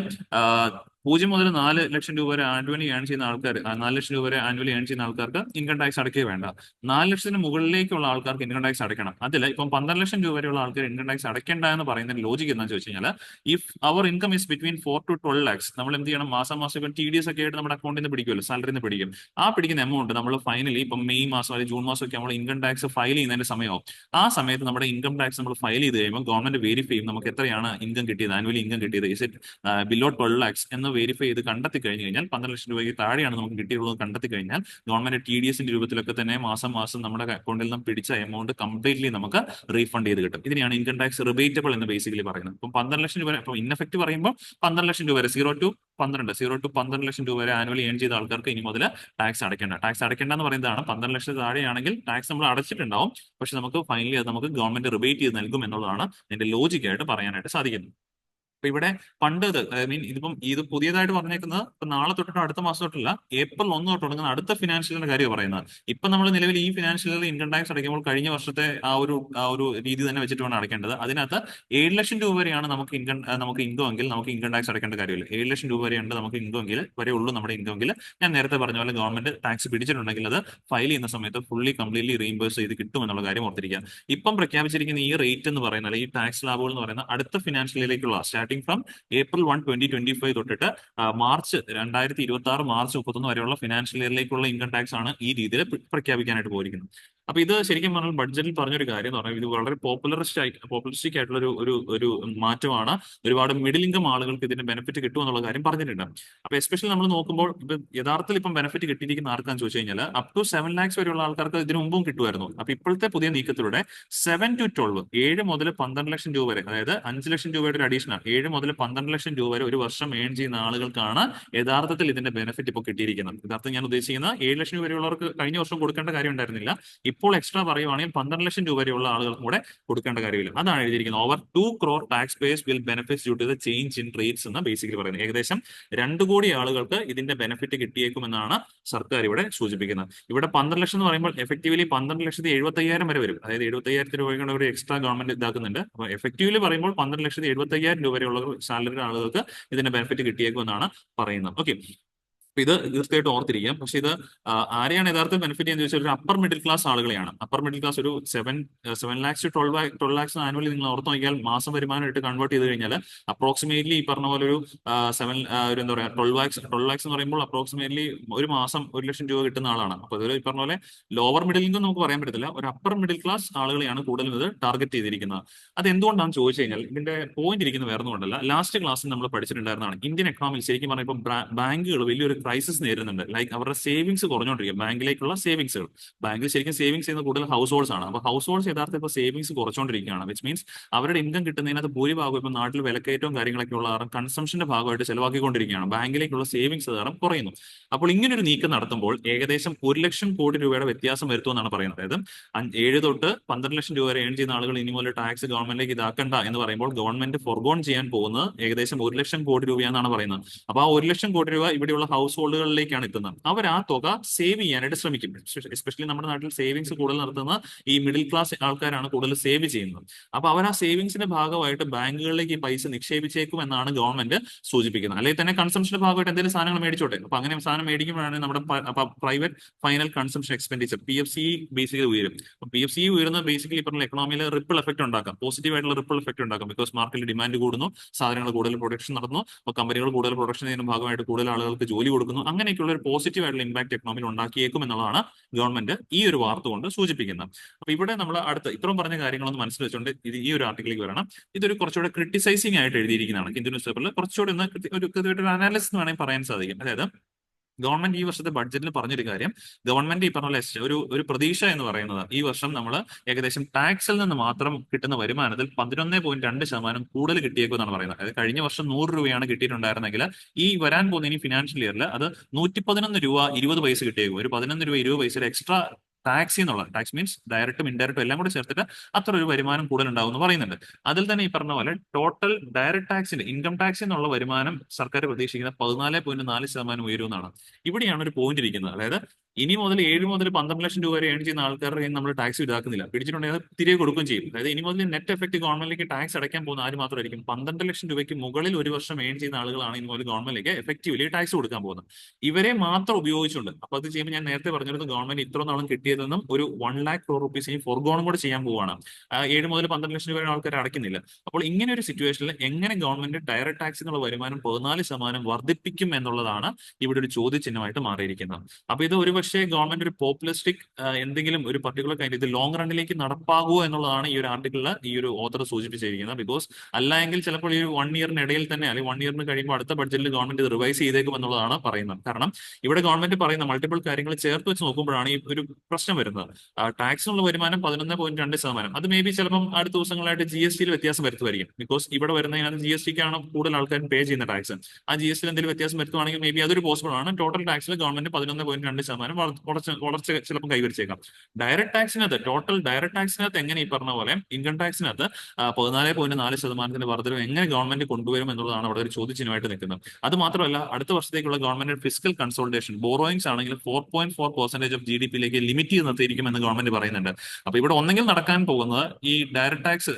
0 മുതൽ 4 ലക്ഷം രൂപ വരെ ആനുവലി ഏൺ ചെയ്യുന്ന ആൾക്കാർ, 4 ലക്ഷം രൂപ വരെ ആനുവലി ഏൺ ചെയ്യുന്ന ആൾക്കാർക്ക് ഇൻകം ടാക്സ് അടയ്ക്കുക വേണ്ട. 4 ലക്ഷത്തിന് മുകളിലേക്കുള്ള ആൾക്കാർക്ക് ഇൻകം ടാക്സ് അടയ്ക്കണം. അതിൽ ഇപ്പം 12 ലക്ഷം രൂപ വരെയുള്ള ആൾക്കാർ ഇൻകം ടാക്സ് അടയ്ക്കേണ്ട എന്ന് പറയുന്നതിന് ലോജിക്ക് എന്താണെന്ന് ചോദിച്ചു കഴിഞ്ഞാൽ, if our income is between 4 to 12 lakhs, നമ്മൾ എന്ത് ചെയ്യണം, മാസം ഇപ്പം TDS ഒക്കെ ആയിട്ട് നമ്മുടെ അക്കൗണ്ടിൽ നിന്ന് പിടിക്കുമല്ലോ, സാലറിയിൽ നിന്ന് പിടിക്കും. ആ പിടിക്കുന്ന എമൗണ്ട് നമ്മൾ ഫൈനലി ഇപ്പം മെയ് മാസം അല്ലെങ്കിൽ ജൂൺ മാസം ഒക്കെ നമ്മൾ ഇൻകം ടാക്സ് ഫയൽ ചെയ്യുന്നതിന്റെ സമയമാവും. ആ സമയത്ത് നമ്മുടെ ഇൻകം ടാക്സ് നമ്മൾ ഫയൽ ചെയ്ത് കഴിയുമ്പോൾ ഗവൺമെന്റ് വെരിഫൈ ചെയ്യും നമുക്ക് എത്രയാണ് ഇൻകം കിട്ടിയത്, ആനുവലി ഇൻകം കിട്ടിയത്, ഇസ് ഇറ്റ് ബിലോ 12 lakhs എന്ന് വെരിഫൈ ചെയ്ത് കണ്ടെത്തി കഴിഞ്ഞു കഴിഞ്ഞാൽ 12 ലക്ഷം രൂപയ്ക്ക് താഴെയാണ് നമുക്ക് കിട്ടിയുള്ളത് കണ്ടെത്തി കഴിഞ്ഞാൽ ഗവൺമെന്റ് TDSന്റെ രൂപത്തിലൊക്കെ തന്നെ മാസം നമ്മുടെ അക്കൗണ്ടിൽ നിന്ന് പിടിച്ച എമൗണ്ട് കംപ്ലീറ്റ്ലി നമുക്ക് റീഫണ്ട് ചെയ്ത് കിട്ടും. ഇതിനെയാണ് ഇൻകം ടാക്സ് റിബേറ്റബിൾ എന്ന് ബേസിക്കലി പറയുന്നത്. ഇപ്പം 12 ലക്ഷം രൂപ, ഇപ്പം ഇൻഎഫക്റ്റ് പറയുമ്പോൾ 12 ലക്ഷം രൂപ വരെ 0 to 12 ലക്ഷം രൂപ വരെ ആനുവലി ഏൺ ചെയ്ത ആൾക്കാർക്ക് ഇനി മുതൽ ടാക്സ് അടയ്ക്കേണ്ട. ടാക്സ് അടയ്ക്കേണ്ട എന്ന് പറയുന്നതാണ് 12 ലക്ഷം താഴെയാണെങ്കിൽ ടാക്സ് നമ്മൾ അടച്ചിട്ടുണ്ടാവും, പക്ഷെ നമുക്ക് ഫൈനലി അത് നമുക്ക് ഗവൺമെന്റ് റിബേറ്റ് ചെയ്ത് നൽകും എന്നുള്ളതാണ് ഇതിന്റെ ലോജിക്കായിട്ട് പറയാനായിട്ട് സാധിക്കുന്നത്. അപ്പൊ ഇവിടെ പണ്ട് ഇത് പുതിയതായിട്ട് പറഞ്ഞേക്കുന്നത് ഇപ്പൊ നാളെ തൊട്ടിട്ട് അടുത്ത മാസം തൊട്ടല്ല, April 1 തൊട്ട് തുടങ്ങുന്ന അടുത്ത ഫിനാൻഷ്യലിന്റെ കാര്യം പറയുന്നത്. ഇപ്പൊ നമ്മൾ നിലവിൽ ഈ ഫിനാൻഷ്യലിൽ ഇൻകം ടാക്സ് അടയ്ക്കുമ്പോൾ കഴിഞ്ഞ വർഷത്തെ ആ ഒരു രീതി തന്നെ വെച്ചിട്ട് വേണം അടയ്ക്കേണ്ടത്. അതിനകത്ത് 7 ലക്ഷം രൂപ വരെയാണ് നമുക്ക് ഇൻകം എങ്കിൽ നമുക്ക് ഇൻകം ടാക്സ് അടയ്ക്കേണ്ട കാര്യമില്ല. 7 ലക്ഷം രൂപ വരെയുണ്ട് നമുക്ക് ഇൻകം എങ്കിൽ വരെ ഉള്ളൂ നമ്മുടെ ഇൻകം എങ്കിൽ, ഞാൻ നേരത്തെ പറഞ്ഞ പോലെ ഗവൺമെന്റ് ടാക്സ് പിടിച്ചിട്ടുണ്ടെങ്കിൽ അത് ഫയൽ ചെയ്യുന്ന സമയത്ത് കംപ്ലീറ്റ്ലി റീഇംബേഴ്സ് ചെയ്ത് കിട്ടും എന്നുള്ള കാര്യം ഓർത്തിരിക്കുക. ഇപ്പം പ്രഖ്യാപിച്ചിരിക്കുന്ന ഈ റേറ്റ് എന്ന് പറയുന്നത്, ഈ ടാക്സ് ലാബുകൾ എന്ന് പറയുന്ന അടുത്ത ഫിനാൻഷ്യലിലേക്കുള്ള സ്റ്റാർട്ടിംഗ് ഫ്രം April 1, 2025 തൊട്ടിട്ട് മാർച്ച് 2026 മാർച്ച് 31 വരെയുള്ള ഫിനാൻഷ്യൽ ഇയറിലേക്കുള്ള ഇൻകം ടാക്സ് ആണ് ഈ രീതിയിൽ പ്രഖ്യാപിക്കാനായിട്ട് പോയിരിക്കുന്നത്. അപ്പൊ ഇത് ശരിക്കും പറഞ്ഞാൽ ബഡ്ജറ്റിൽ പറഞ്ഞൊരു കാര്യം എന്ന് പറഞ്ഞാൽ ഇത് വളരെ പോപ്പുലറിസ്റ്റിക് ആയിട്ടുള്ള ഒരു മാറ്റമാണ്. ഒരുപാട് മിഡിൽ ഇൻകം ആളുകൾക്ക് ഇതിന്റെ ബെനിഫിറ്റ് കിട്ടും എന്നുള്ള കാര്യം പറഞ്ഞിട്ടുണ്ട്. അപ്പൊ എസ്പെഷ്യലി നമ്മൾ നോക്കുമ്പോൾ ഇപ്പൊ യഥാർത്ഥത്തിൽ ഇപ്പം ബെനിഫിറ്റ് കിട്ടിയിരിക്കുന്ന ആർക്കാന്ന് ചോദിച്ചു കഴിഞ്ഞാൽ അപ് ടു 7 lakhs വരെയുള്ള ആൾക്കാർക്ക് ഇതിനു മുമ്പും കിട്ടുമായിരുന്നു. അപ്പൊ ഇപ്പോഴത്തെ പുതിയ നീക്കത്തിലൂടെ 7 to 12, 7 മുതൽ 12 ലക്ഷം രൂപ വരെ, അതായത് 5 ലക്ഷം രൂപയുടെ ഒരു അഡീഷണൽ 7 മുതൽ 12 ലക്ഷം രൂപ വരെ ഒരു വർഷം ഏൺ ചെയ്യുന്ന ആളുകൾക്കാണ് യഥാർത്ഥത്തിൽ ഇതിന്റെ ബെനിഫിറ്റ് ഇപ്പോൾ കിട്ടിയിരിക്കുന്നത്. യഥാർത്ഥം ഞാൻ ഉദ്ദേശിക്കുന്ന 7 ലക്ഷം രൂപ വരെയുള്ളവർക്ക് കഴിഞ്ഞ വർഷം കൊടുക്കേണ്ട കാര്യം ഉണ്ടായിരുന്നില്ല. ഇപ്പോൾ എക്സ്ട്രാ പറയുവാണെങ്കിൽ 12 ലക്ഷം രൂപ വരെയുള്ള ആളുകൾക്കും കൂടെ കൊടുക്കേണ്ട കാര്യമില്ല. അതാണ് എഴുതിയിരിക്കുന്നത്. Over 2 crore tax payers will benefit due to the change in rates എന്ന് ബേസിക്കലി പറയുന്നത്. ഏകദേശം 2 കോടി ആളുകൾക്ക് ഇതിന്റെ ബെനിഫിറ്റ് കിട്ടിയേക്കുമെന്നാണ് സർക്കാർ ഇവിടെ സൂചിപ്പിക്കുന്നത്. ഇവിടെ 12 ലക്ഷം എന്ന് പറയുമ്പോൾ എഫക്റ്റീവ്ലി 12,75,000 വരെ വരും. അതായത് 75,000 രൂപയുടെ ഒരു എക്സ്ട്രാ ഗവൺമെന്റ് ഇതാക്കുന്നുണ്ട്. അപ്പൊ എഫക്റ്റീവ്ലി പറയുമ്പോൾ 12,75,000 രൂപ വരെയുള്ള സാലറി ആളുകൾക്ക് ഇതിന്റെ ബെനിഫിറ്റ് കിട്ടിയേക്കുമെന്നാണ് പറയുന്നത്. ഓക്കെ. ഇത് തീർച്ചയായിട്ടും ഓർത്തിരിക്കാം. പക്ഷെ ഇത് ആരെയാണ് യഥാർത്ഥ ബെനിഫിറ്റ് എന്ന് ചോദിച്ചാൽ ഒരു അപ്പർ മിഡിൽ ക്ലാസ് ആളുകളെയാണ്. അപ്പർ മിഡിൽ ക്ലാസ് ഒരു 7 lakhs to 12 lakhs ആനുവലി നിങ്ങൾ ഓർത്ത് നോക്കിയാൽ മാസം വരുമാനമായിട്ട് കൺവേർട്ട് ചെയ്ത് കഴിഞ്ഞാൽ അപ്രോക്സിമേറ്റ്ലി ഈ പറഞ്ഞ പോലെ ഒരു എന്താ പറയുക 12 lakhs എന്ന് പറയുമ്പോൾ അപ്രോക്സിമേറ്റ്ലി ഒരു മാസം 1 ലക്ഷം രൂപ കിട്ടുന്ന ആളാണ്. അപ്പൊ അതൊരു ഈ പറഞ്ഞ പോലെ ലോവർ മിഡിൽ ഇൻകം നമുക്ക് പറയാൻ പറ്റത്തില്ല, ഒരു അപ്പർ മിഡിൽ ക്ലാസ് ആളുകളെയാണ് കൂടുതലും ഇത് ടാർഗറ്റ് ചെയ്തിരിക്കുന്നത്. അത് എന്തുകൊണ്ടാണെന്ന് ചോദിച്ചു കഴിഞ്ഞാൽ ഇതിന്റെ പോയിന്റ് ഇരിക്കുന്നത് വേറെ ഒന്നുമല്ല. ലാസ്റ്റ് ക്ലാസ്സിൽ നമ്മൾ പഠിച്ചിട്ടുണ്ടായിരുന്നതാണ് ഇന്ത്യൻ എക്കണോമിയിൽ ശരിക്കും പറഞ്ഞാൽ ഇപ്പൊ ബാങ്കുകൾ വലിയൊരു ക്രൈസിസ് നേരിടുന്നുണ്ട്. ലൈക്ക് അവരുടെ സേവിങ്സ് കുറഞ്ഞുകൊണ്ടിരിക്കും, ബാങ്കിലേക്കുള്ള സേവിങ്സുകൾ. ബാങ്കിൽ ശരിക്കും സേവിങ്സ് ചെയ്യുന്ന കൂടുതൽ ഹൗസ് ഹോൾഡ്സ് ആണ്. അപ്പോൾ ഹൗസ് ഹോൾഡ്സ് യഥാർത്ഥം ഇപ്പോൾ സേവിങ്സ് കുറച്ചുകൊണ്ടിരിക്കുകയാണ്. വിച്ച് മീൻസ് അവരുടെ ഇൻകം കിട്ടുന്നതിനകത്ത് ഭൂരിഭാഗം ഇപ്പോൾ നാട്ടിൽ വിലക്കയറ്റവും കാര്യങ്ങളൊക്കെ ഉള്ള കാരണം കൺസംഷന്റെ ഭാഗമായിട്ട് ചെലവാക്കിക്കൊണ്ടിരിക്കുകയാണ്. ബാങ്കിലേക്കുള്ള സേവിങ്സ് കാരണം കുറയുന്നു. അപ്പോൾ ഇങ്ങനെ ഒരു നീക്കം നടത്തുമ്പോൾ ഏകദേശം 1 ലക്ഷം കോടി രൂപയുടെ വ്യത്യാസം വരുത്തുമെന്നാണ് പറയുന്നത്. അതായത് 7 തൊട്ട് 12 ലക്ഷം രൂപ വരെ ഏൺ ചെയ്യുന്ന ആളുകൾ ഇനി മുതൽ ടാക്സ് ഗവൺമെന്റിലേക്ക് ഇതാക്കണ്ട എന്ന് പറയുമ്പോൾ ഗവൺമെന്റ് ഫോർഗോൺ ചെയ്യാൻ പോകുന്നത് ഏകദേശം 1 ലക്ഷം കോടി രൂപയാണെന്നാണ് പറയുന്നത്. അപ്പോൾ ആ 1 ലക്ഷം കോടി രൂപ ഇവിടെയുള്ള ഹൗസ് ഹൗസ് ഹോൾഡുകളിലേക്കാണ് എത്തുന്നത്. അവർ ആ തുക സേവ് ചെയ്യാനായിട്ട് ശ്രമിക്കും. എസ്പെഷ്യലി നമ്മുടെ നാട്ടിൽ സേവിങ്സ് കൂടുതൽ നടത്തുന്ന ഈ മിഡിൽ ക്ലാസ് ആൾക്കാരാണ് കൂടുതൽ സേവ് ചെയ്യുന്നത്. അപ്പൊ അവർ ആ സേവിങ്സിന്റെ ഭാഗമായിട്ട് ബാങ്കുകളിലേക്ക് ഈ പൈസ നിക്ഷേപിച്ചേക്കും എന്നാണ് ഗവൺമെന്റ് സൂചിപ്പിക്കുന്നത്. അല്ലെങ്കിൽ തന്നെ കൺസംഷന്റെ ഭാഗമായിട്ട് എന്തെങ്കിലും സാധനങ്ങൾ മേടിച്ചോട്ടെ. അപ്പൊ അങ്ങനെ സാധനം മേടിക്കുമ്പോഴാണ് നമ്മുടെ private final consumption expenditure PFC basically ഉയരും. PFC ഉയരുന്നത് ബേസിക്കലി പറഞ്ഞ എക്കണോമിയിൽ റിപ്പിൾ എഫക്ട് ഉണ്ടാക്കാം, പോസിറ്റീവ് ആയിട്ടുള്ള റിപ്പിൾ എഫക്ട് ഉണ്ടാക്കാം. ബിക്കോസ് മാർക്കറ്റിൽ ഡിമാൻഡ് കൂടുന്നു, സാധനങ്ങൾ കൂടുതൽ പ്രൊഡക്ഷൻ നടന്നു, അപ്പോൾ കമ്പനികൾ കൂടുതൽ പ്രൊഡക്ഷൻ ചെയ്യുന്ന ഭാഗമായിട്ട് കൂടുതൽ ആളുകൾക്ക് ജോലി കൊടുക്കുന്നു. അങ്ങനെയൊക്കെയുള്ള ഒരു പോസിറ്റീവ് ആയിട്ടുള്ള ഇമ്പാക്ട് എക്കണോമിയിൽ ഉണ്ടാക്കിയേക്കും എന്നുള്ളതാണ് ഗവൺമെന്റ് ഈ ഒരു വാർത്ത കൊണ്ട് സൂചിപ്പിക്കുന്നത്. അപ്പൊ ഇവിടെ നമ്മൾ അടുത്ത ഇത്രയും പറഞ്ഞ കാര്യങ്ങളൊന്ന് മനസ്സിൽ വെച്ചുകൊണ്ട് ഈ ഒരു ആർട്ടിക്കിലേക്ക് വരണം. ഇതൊരു കുറച്ചുകൂടെ ക്രിട്ടിസൈസിങ് ആയിട്ട് എഴുതിയിരിക്കുന്നതാണ്. ഹിന്ദു ന്യൂസ് പേപ്പറിൽ കുറച്ചുകൂടി ഒന്ന് ഒരു അനാലിസിസ് എന്ന് വേണമെങ്കിൽ പറയാൻ സാധിക്കും. അതായത് ഗവൺമെന്റ് ഈ വർഷത്തെ ബഡ്ജറ്റിൽ പറഞ്ഞൊരു കാര്യം, ഗവൺമെന്റ് ഈ പറഞ്ഞ ഒരു പ്രതീക്ഷ എന്ന് പറയുന്നത് ഈ വർഷം നമ്മൾ ഏകദേശം ടാക്സിൽ നിന്ന് മാത്രം കിട്ടുന്ന വരുമാനത്തിൽ 11.2% കൂടുതൽ കിട്ടിയേക്കും എന്നാണ് പറയുന്നത്. അതായത് കഴിഞ്ഞ വർഷം 100 രൂപയാണ് കിട്ടിയിട്ടുണ്ടായിരുന്നെങ്കിൽ ഈ വരാൻ പോകുന്ന ഇനി ഫിനാൻഷ്യൽ ഇയറിൽ അത് 111 രൂപ 20 പൈസ കിട്ടിയേക്കും. ഒരു 11 രൂപ 20 പൈസ എക്സ്ട്രാ ടാക്സ് എന്നുള്ള ടാക്സ് മീൻസ് ഡയറക്റ്റും ഇൻഡയറക്റ്റും എല്ലാം കൂടെ ചേർത്തിട്ട് അത്ര ഒരു വരുമാനം കൂടുതൽ ഉണ്ടാവും എന്ന് പറയുന്നുണ്ട്. അതിൽ തന്നെ ഈ പറഞ്ഞ പോലെ ടോട്ടൽ ഡയറക്ട് ടാക്സിന്റെ ഇൻകം ടാക്സ് എന്നുള്ള വരുമാനം സർക്കാർ പ്രതീക്ഷിക്കുന്ന 14.4% ഉയരുമെന്നാണ്. ഇവിടെയാണ് ഒരു പോയിന്റ് ഇരിക്കുന്നത്. അതായത് ഇനി മുതൽ 7 മുതൽ 12 ലക്ഷം രൂപ വരെ ഏൺ ചെയ്യുന്ന ആൾക്കാരുടെ കയ്യിൽ നമ്മൾ ടാക്സ് ഈടാക്കുന്നില്ല, പിടിച്ചിട്ടുണ്ടെങ്കിൽ അത് തിരികെ കൊടുക്കുകയും ചെയ്യും. അതായത് ഇനി മുതൽ നെറ്റ് എഫക്ട് ഗവൺമെന്റിലേക്ക് ടാക്സ് അടയ്ക്കാൻ പോകുന്ന ആര് മാത്രമായിരിക്കും? 12 ലക്ഷം രൂപയ്ക്ക് മുകളിൽ ഒരു വർഷം ഏൺ ചെയ്യുന്ന ആളുകളാണ് ഇനി മുതൽ ഗവൺമെന്റിലേക്ക് എഫക്റ്റീവ്ലി ടാക്സ് കൊടുക്കാൻ പോകുന്നത്. ഇവരെ മാത്രം ഉപയോഗിച്ചുകൊണ്ട്, അപ്പൊ അത് ചെയ്യുമ്പോൾ ഞാൻ നേരത്തെ പറഞ്ഞിരുന്നു ഗവൺമെന്റ് ഇത്ര നാളും കിട്ടിയതെന്നും ഒരു 1 lakh crore rupees ഇനി ഫോർഗോണും കൂടെ ചെയ്യാൻ പോവുകയാണ്. 7 മുതൽ 12 ലക്ഷം രൂപ ആൾക്കാർ അടയ്ക്കുന്നില്ല. അപ്പോൾ ഇങ്ങനെ ഒരു സിറ്റുവേഷനിൽ എങ്ങനെ ഗവൺമെന്റ് ഡയറക്ട് ടാക്സ് എന്നുള്ള വരുമാനം 14% വർദ്ധിപ്പിക്കും എന്നുള്ളതാണ് ഇവിടെ ഒരു ചോദ്യചിഹ്നമായിട്ട് മാറിയിരിക്കുന്നത്. അപ്പൊ ഇത് ഒരുപക്ഷെ ഗവൺമെന്റ് ഒരു പോപ്പുലിസ്റ്റിക് എന്തെങ്കിലും ഒരു പർട്ടിക്കുലർ കാര്യം ഇത് ലോങ് റണ്ണിലേക്ക് നടപ്പാകുമോ എന്നുള്ളതാണ് ഈ ഒരു ആർട്ടിക്കിളിൽ ഈ ഒരു ഓഥർ സൂചിപ്പിച്ചിരിക്കുന്നത്. ബിക്കോസ് അല്ല എങ്കിൽ ചിലപ്പോൾ ഈ 1 ഇയറിനിടയിൽ തന്നെ അല്ലെങ്കിൽ 1 ഇയറിന് കഴിയുമ്പോൾ അടുത്ത ബഡ്ജറ്റിൽ ഗവൺമെന്റ് ഇത് റിവൈസ് ചെയ്തേക്കും എന്നുള്ളതാണ് പറയുന്നത്. കാരണം ഇവിടെ ഗവൺമെന്റ് പറയുന്ന മൾട്ടിപ്പിൾ കാര്യങ്ങൾ ചേർത്ത് വെച്ച് നോക്കുമ്പോഴാണ് ഈ ഒരു പ്രശ്നം വരുന്നത്. ടാക്സിനുള്ള വരുമാനം 11.2%. അത് മേ ബി ചിലപ്പം അടുത്ത ദിവസങ്ങളായിട്ട് GST വ്യത്യാസം വരുത്തുമായിരിക്കും. ബിക്കോസ് ഇവിടെ വരുന്നതിനകത്ത് GSTക്കാണ് കൂടുതൽ ആൾക്കാർ പേ ചെയ്യുന്ന ടാക്സ്. ആ GST എന്തെങ്കിലും വ്യത്യാസം വരുത്തുവാണെങ്കിൽ മേ ബി അതൊരു പോസിബിൾ ആണ്. ടോട്ടൽ ടാക്സിൽ ഗവൺമെന്റ് 11.2% വളർച്ച ചിലപ്പോൾ കൈവരിച്ചേക്കാം. ഡയറക്ട് ടാക്സിനകത്ത് ടോട്ടൽ ഡയറക്ട് ടാക്സിനകത്ത് എങ്ങനെ ഈ പറഞ്ഞ പോലെ ഇൻകം ടാക്സിനകത്ത് 14.4% വർധനവ് എങ്ങനെ ഗവൺമെന്റ് കൊണ്ടുവരും എന്നുള്ളതാണ് അവിടെ ഒരു ചോദ്യചിഹ്നമായിട്ട് നിൽക്കുന്നത്. അത് മാത്രമല്ല അടുത്ത വർഷത്തേക്കുള്ള ഗവൺമെന്റ് ഫിസ്ക്കൽ കൺസോളിഡേഷൻ ബോറോയിങ്സ് ആണെങ്കിൽ 4.4% ഓഫ് GDP ലിമിറ്റ് ചെയ്ത് നിർത്തിയിരിക്കുമെന്ന് ഗവൺമെന്റ് പറയുന്നുണ്ട്. അപ്പൊ ഇവിടെ ഒന്നെങ്കിൽ നടക്കാൻ പോകുന്നത് ഈ direct tax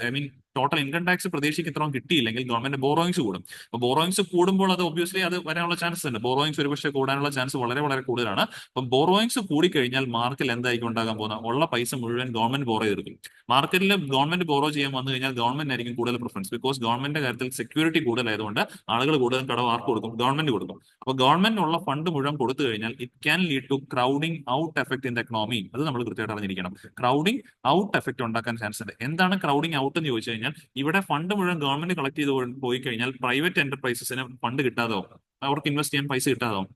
total income tax പ്രതീക്ഷയ്ക്ക് ഇത്രയും കിട്ടിയില്ലെങ്കിൽ ഗവൺമെന്റ് ബോറോയിങ്സ് കൂടും. അപ്പൊ ബോറോയിങ്സ് കൂടുമ്പോൾ അത് ഒബ്വിയസ്ലി അത് വരാനുള്ള ചാൻസസ് ഉണ്ട്. ബോറോയിങ്സ് ഒരുപക്ഷെ കൂടാനുള്ള ചാൻസ് വളരെ വളരെ കൂടുതലാണ്. അപ്പൊ ബോറോയിങ്സ് കൂടിക്കഴിഞ്ഞാൽ മാർക്കറ്റിൽ എന്തായിരിക്കും ഉണ്ടാകാൻ പോകുന്നത്? ഉള്ള പൈസ മുഴുവൻ ഗവൺമെന്റ് ബോറോ ചെയ്തെടുക്കും. മാർക്കറ്റിൽ ഗവൺമെന്റ് ബോറോ ചെയ്യാൻ വന്നു കഴിഞ്ഞാൽ ഗവൺമെന്റ് ആയിരിക്കും കൂടുതൽ പ്രിഫറൻസ്. ബിക്കോസ് ഗവൺമെന്റിന്റെ കാര്യത്തിൽ സെക്യൂരിറ്റി കൂടുതലായതുകൊണ്ട് ആളുകൾ കൂടുതൽ കടം ആർക്ക് കൊടുക്കും? ഗവൺമെന്റ് കൊടുക്കും. അപ്പൊ ഗവൺമെന്റ് ഉള്ള ഫണ്ട് മുഴുവൻ കൊടുത്തു കഴിഞ്ഞാൽ it can lead to crowding out effect in the economy. അത് നമ്മൾ കൃത്യമായിട്ട് അറിഞ്ഞിരിക്കണം. ക്രൗഡിംഗ് ഔട്ട് എഫക്ട് ഉണ്ടാക്കാൻ ചാൻസ് ഉണ്ട്. എന്താണ് ക്രൗഡിംഗ് ഔട്ട് എന്ന് ചോദിച്ചു കഴിഞ്ഞാൽ ഇവിടെ ഫണ്ട് മുഴുവൻ ഗവൺമെന്റ് കളക്ട് ചെയ്ത് പോയി കഴിഞ്ഞാൽ പ്രൈവറ്റ് എന്റർപ്രൈസസിന് ഫണ്ട് കിട്ടാതാവും, അവർക്ക് ഇൻവെസ്റ്റ് ചെയ്യാൻ പൈസ കിട്ടാതാവും.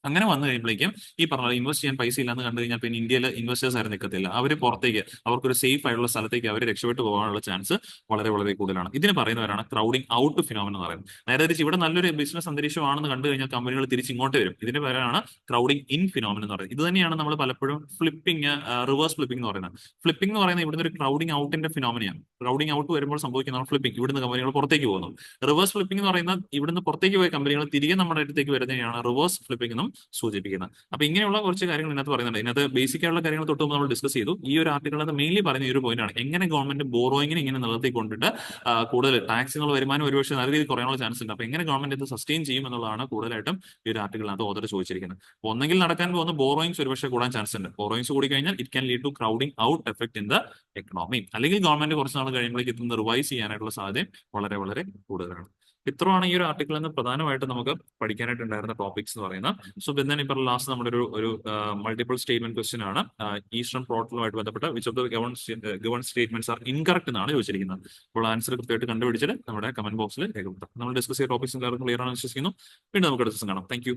അങ്ങനെ വന്നു കഴിയുമ്പോഴേക്കും ഈ പറഞ്ഞ ഇൻവെസ്റ്റ് ചെയ്യാൻ പൈസ ഇല്ലാന്ന് കണ്ടു കഴിഞ്ഞാൽ പിന്നെ ഇന്ത്യയിൽ ഇൻവെസ്റ്റേഴ്സ് ആരും നിൽക്കത്തില്ല. അവർ പുറത്തേക്ക് അവർക്കൊരു സേഫ് ആയിട്ടുള്ള സ്ഥലത്തേക്ക് അവർ രക്ഷപ്പെട്ടു പോകാനുള്ള ചാൻസ് വളരെ വളരെ കൂടുതലാണ്. ഇതിന് പറയുന്നവരാണ് ക്രൗഡിംഗ് ഔട്ട് ഫിനോമിന എന്ന് പറയുന്നത്. നേരെ തിരിച്ച് ഇവിടെ നല്ലൊരു ബിസിനസ് അന്തരീക്ഷമാണെന്ന് കണ്ടു കഴിഞ്ഞാൽ കമ്പനികൾ തിരിച്ച് ഇങ്ങോട്ട് വരും. ഇതിന് പേരാണ് ക്രൗഡിംഗ് ഇൻ ഫിനോമിന എന്ന് പറയുന്നത്. ഇത് തന്നെയാണ് നമ്മൾ പലപ്പോഴും ഫ്ലിപ്പിംഗ്, റിവേഴ്സ് ഫ്ലിപ്പിംഗ് എന്ന് പറയുന്നത്. ഫ്ലിപ്പിംഗ് എന്ന് പറയുന്നത് ഇവിടുന്ന് ഒരു ക്രൗഡിംഗ് ഔട്ടിന്റെ ഫിനോമിനയാണ്. ക്രൗഡിംഗ് ഔട്ട് വരുമ്പോൾ സംഭവിക്കുന്നതാണ് ഫ്ലിപ്പിംഗ്. ഇവിടുന്ന് കമ്പനികൾ പുറത്തേക്ക് പോകുന്നു. റിവേഴ്സ് ഫ്ലിപ്പിംഗ് എന്ന് പറയുന്നത് ഇവിടുന്ന് പുറത്തേക്ക് പോയ കമ്പനികൾ തിരികെ നമ്മുടെ അടുത്തേക്ക് വരുന്നതിനാണ് റിവേഴ്സ് ഫ്ലിപ്പിംഗ് എന്നും സൂചിപ്പിക്കുന്നത്. അപ്പൊ ഇങ്ങനെയുള്ള കുറച്ച് കാര്യങ്ങൾ ഇതിനകത്ത് പറയുന്നുണ്ട്. ഇതിനകത്ത് ബേസിക് ആയിട്ടുള്ള കാര്യങ്ങൾ തൊട്ട് നമ്മൾ ഡിസ്കസ് ചെയ്തു. ഈ ഒരു ആർട്ടിക്കിളിനകത്ത് മെയിൻലി പറയുന്ന ഈ ഒരു പോയിന്റ് ആണ് എങ്ങനെ ഗവൺമെന്റ് ബോറോയിങ്ങിനെ ഇങ്ങനെ നിലനിർത്തി കൊണ്ടിട്ട് കൂടുതൽ ടാക്സ് എന്നുള്ള വരുമാനം ഒരുപക്ഷെ നല്ല രീതിയിൽ കുറയാനുള്ള ചാൻസ് ഉണ്ട്. അപ്പൊ എങ്ങനെ ഗവൺമെന്റ് ഇത് സസ്റ്റെയിൻ ചെയ്യും എന്നുള്ളതാണ് കൂടുതലായിട്ടും ഈ ഒരു ആർട്ടിക്കിളിനകത്ത് ഓതർ ചോദിച്ചിരിക്കുന്നത്. ഒന്നെങ്കിൽ നടക്കാൻ പോകുന്ന ബോറോയിങ്സ് ഒരുപക്ഷെ കൂടാൻ ചാൻസ് ഉണ്ട്. ബോറോയിങ്സ് കൂടി കഴിഞ്ഞാൽ it can lead to crowding out effect in the economy. അല്ലെങ്കിൽ ഗവൺമെന്റ് കുറച്ച് നാൾ കഴിയുമ്പോഴേക്ക് ഇതൊന്ന് റിവൈസ് ചെയ്യാനായിട്ടുള്ള സാധ്യത വളരെ വളരെ കൂടുതലാണ്. ഇത്രയാണ് ഈ ഒരു ആർട്ടിക്കിളിൽ നിന്ന് പ്രധാനമായിട്ട് നമുക്ക് പഠിക്കാനായിട്ടുണ്ടായിരുന്ന ടോപ്പിക്സ് എന്ന് പറയുന്നത്. സോ then ഇപ്പോൾ ലാസ്റ്റ് നമ്മുടെ ഒരു മൾട്ടിപ്പിൾ സ്റ്റേറ്റ്മെന്റ് ക്വസ്റ്റ്യൻ ആണ്. ഈസ്റ്റേൺ പോർട്ടലുമായിട്ട് ബന്ധപ്പെട്ട് which of the given statements are incorrect എന്നാണ് ചോദിച്ചിരിക്കുന്നത്. അപ്പോൾ ആൻസർ കൃത്യമായിട്ട് കണ്ടുപിടിച്ചിട്ട് നമ്മുടെ കമന്റ് ബോക്സിൽ രേഖപ്പെടുത്താം. നമ്മൾ ഡിസ്കസ് ചെയ്ത ടോപ്പിക്സ് എല്ലാവർക്കും ക്ലിയർ ആണെന്ന് വിശ്വസിക്കുന്നു. വീണ്ടും നമുക്ക് ഡിസ്കസ് കാണാം. Thank you.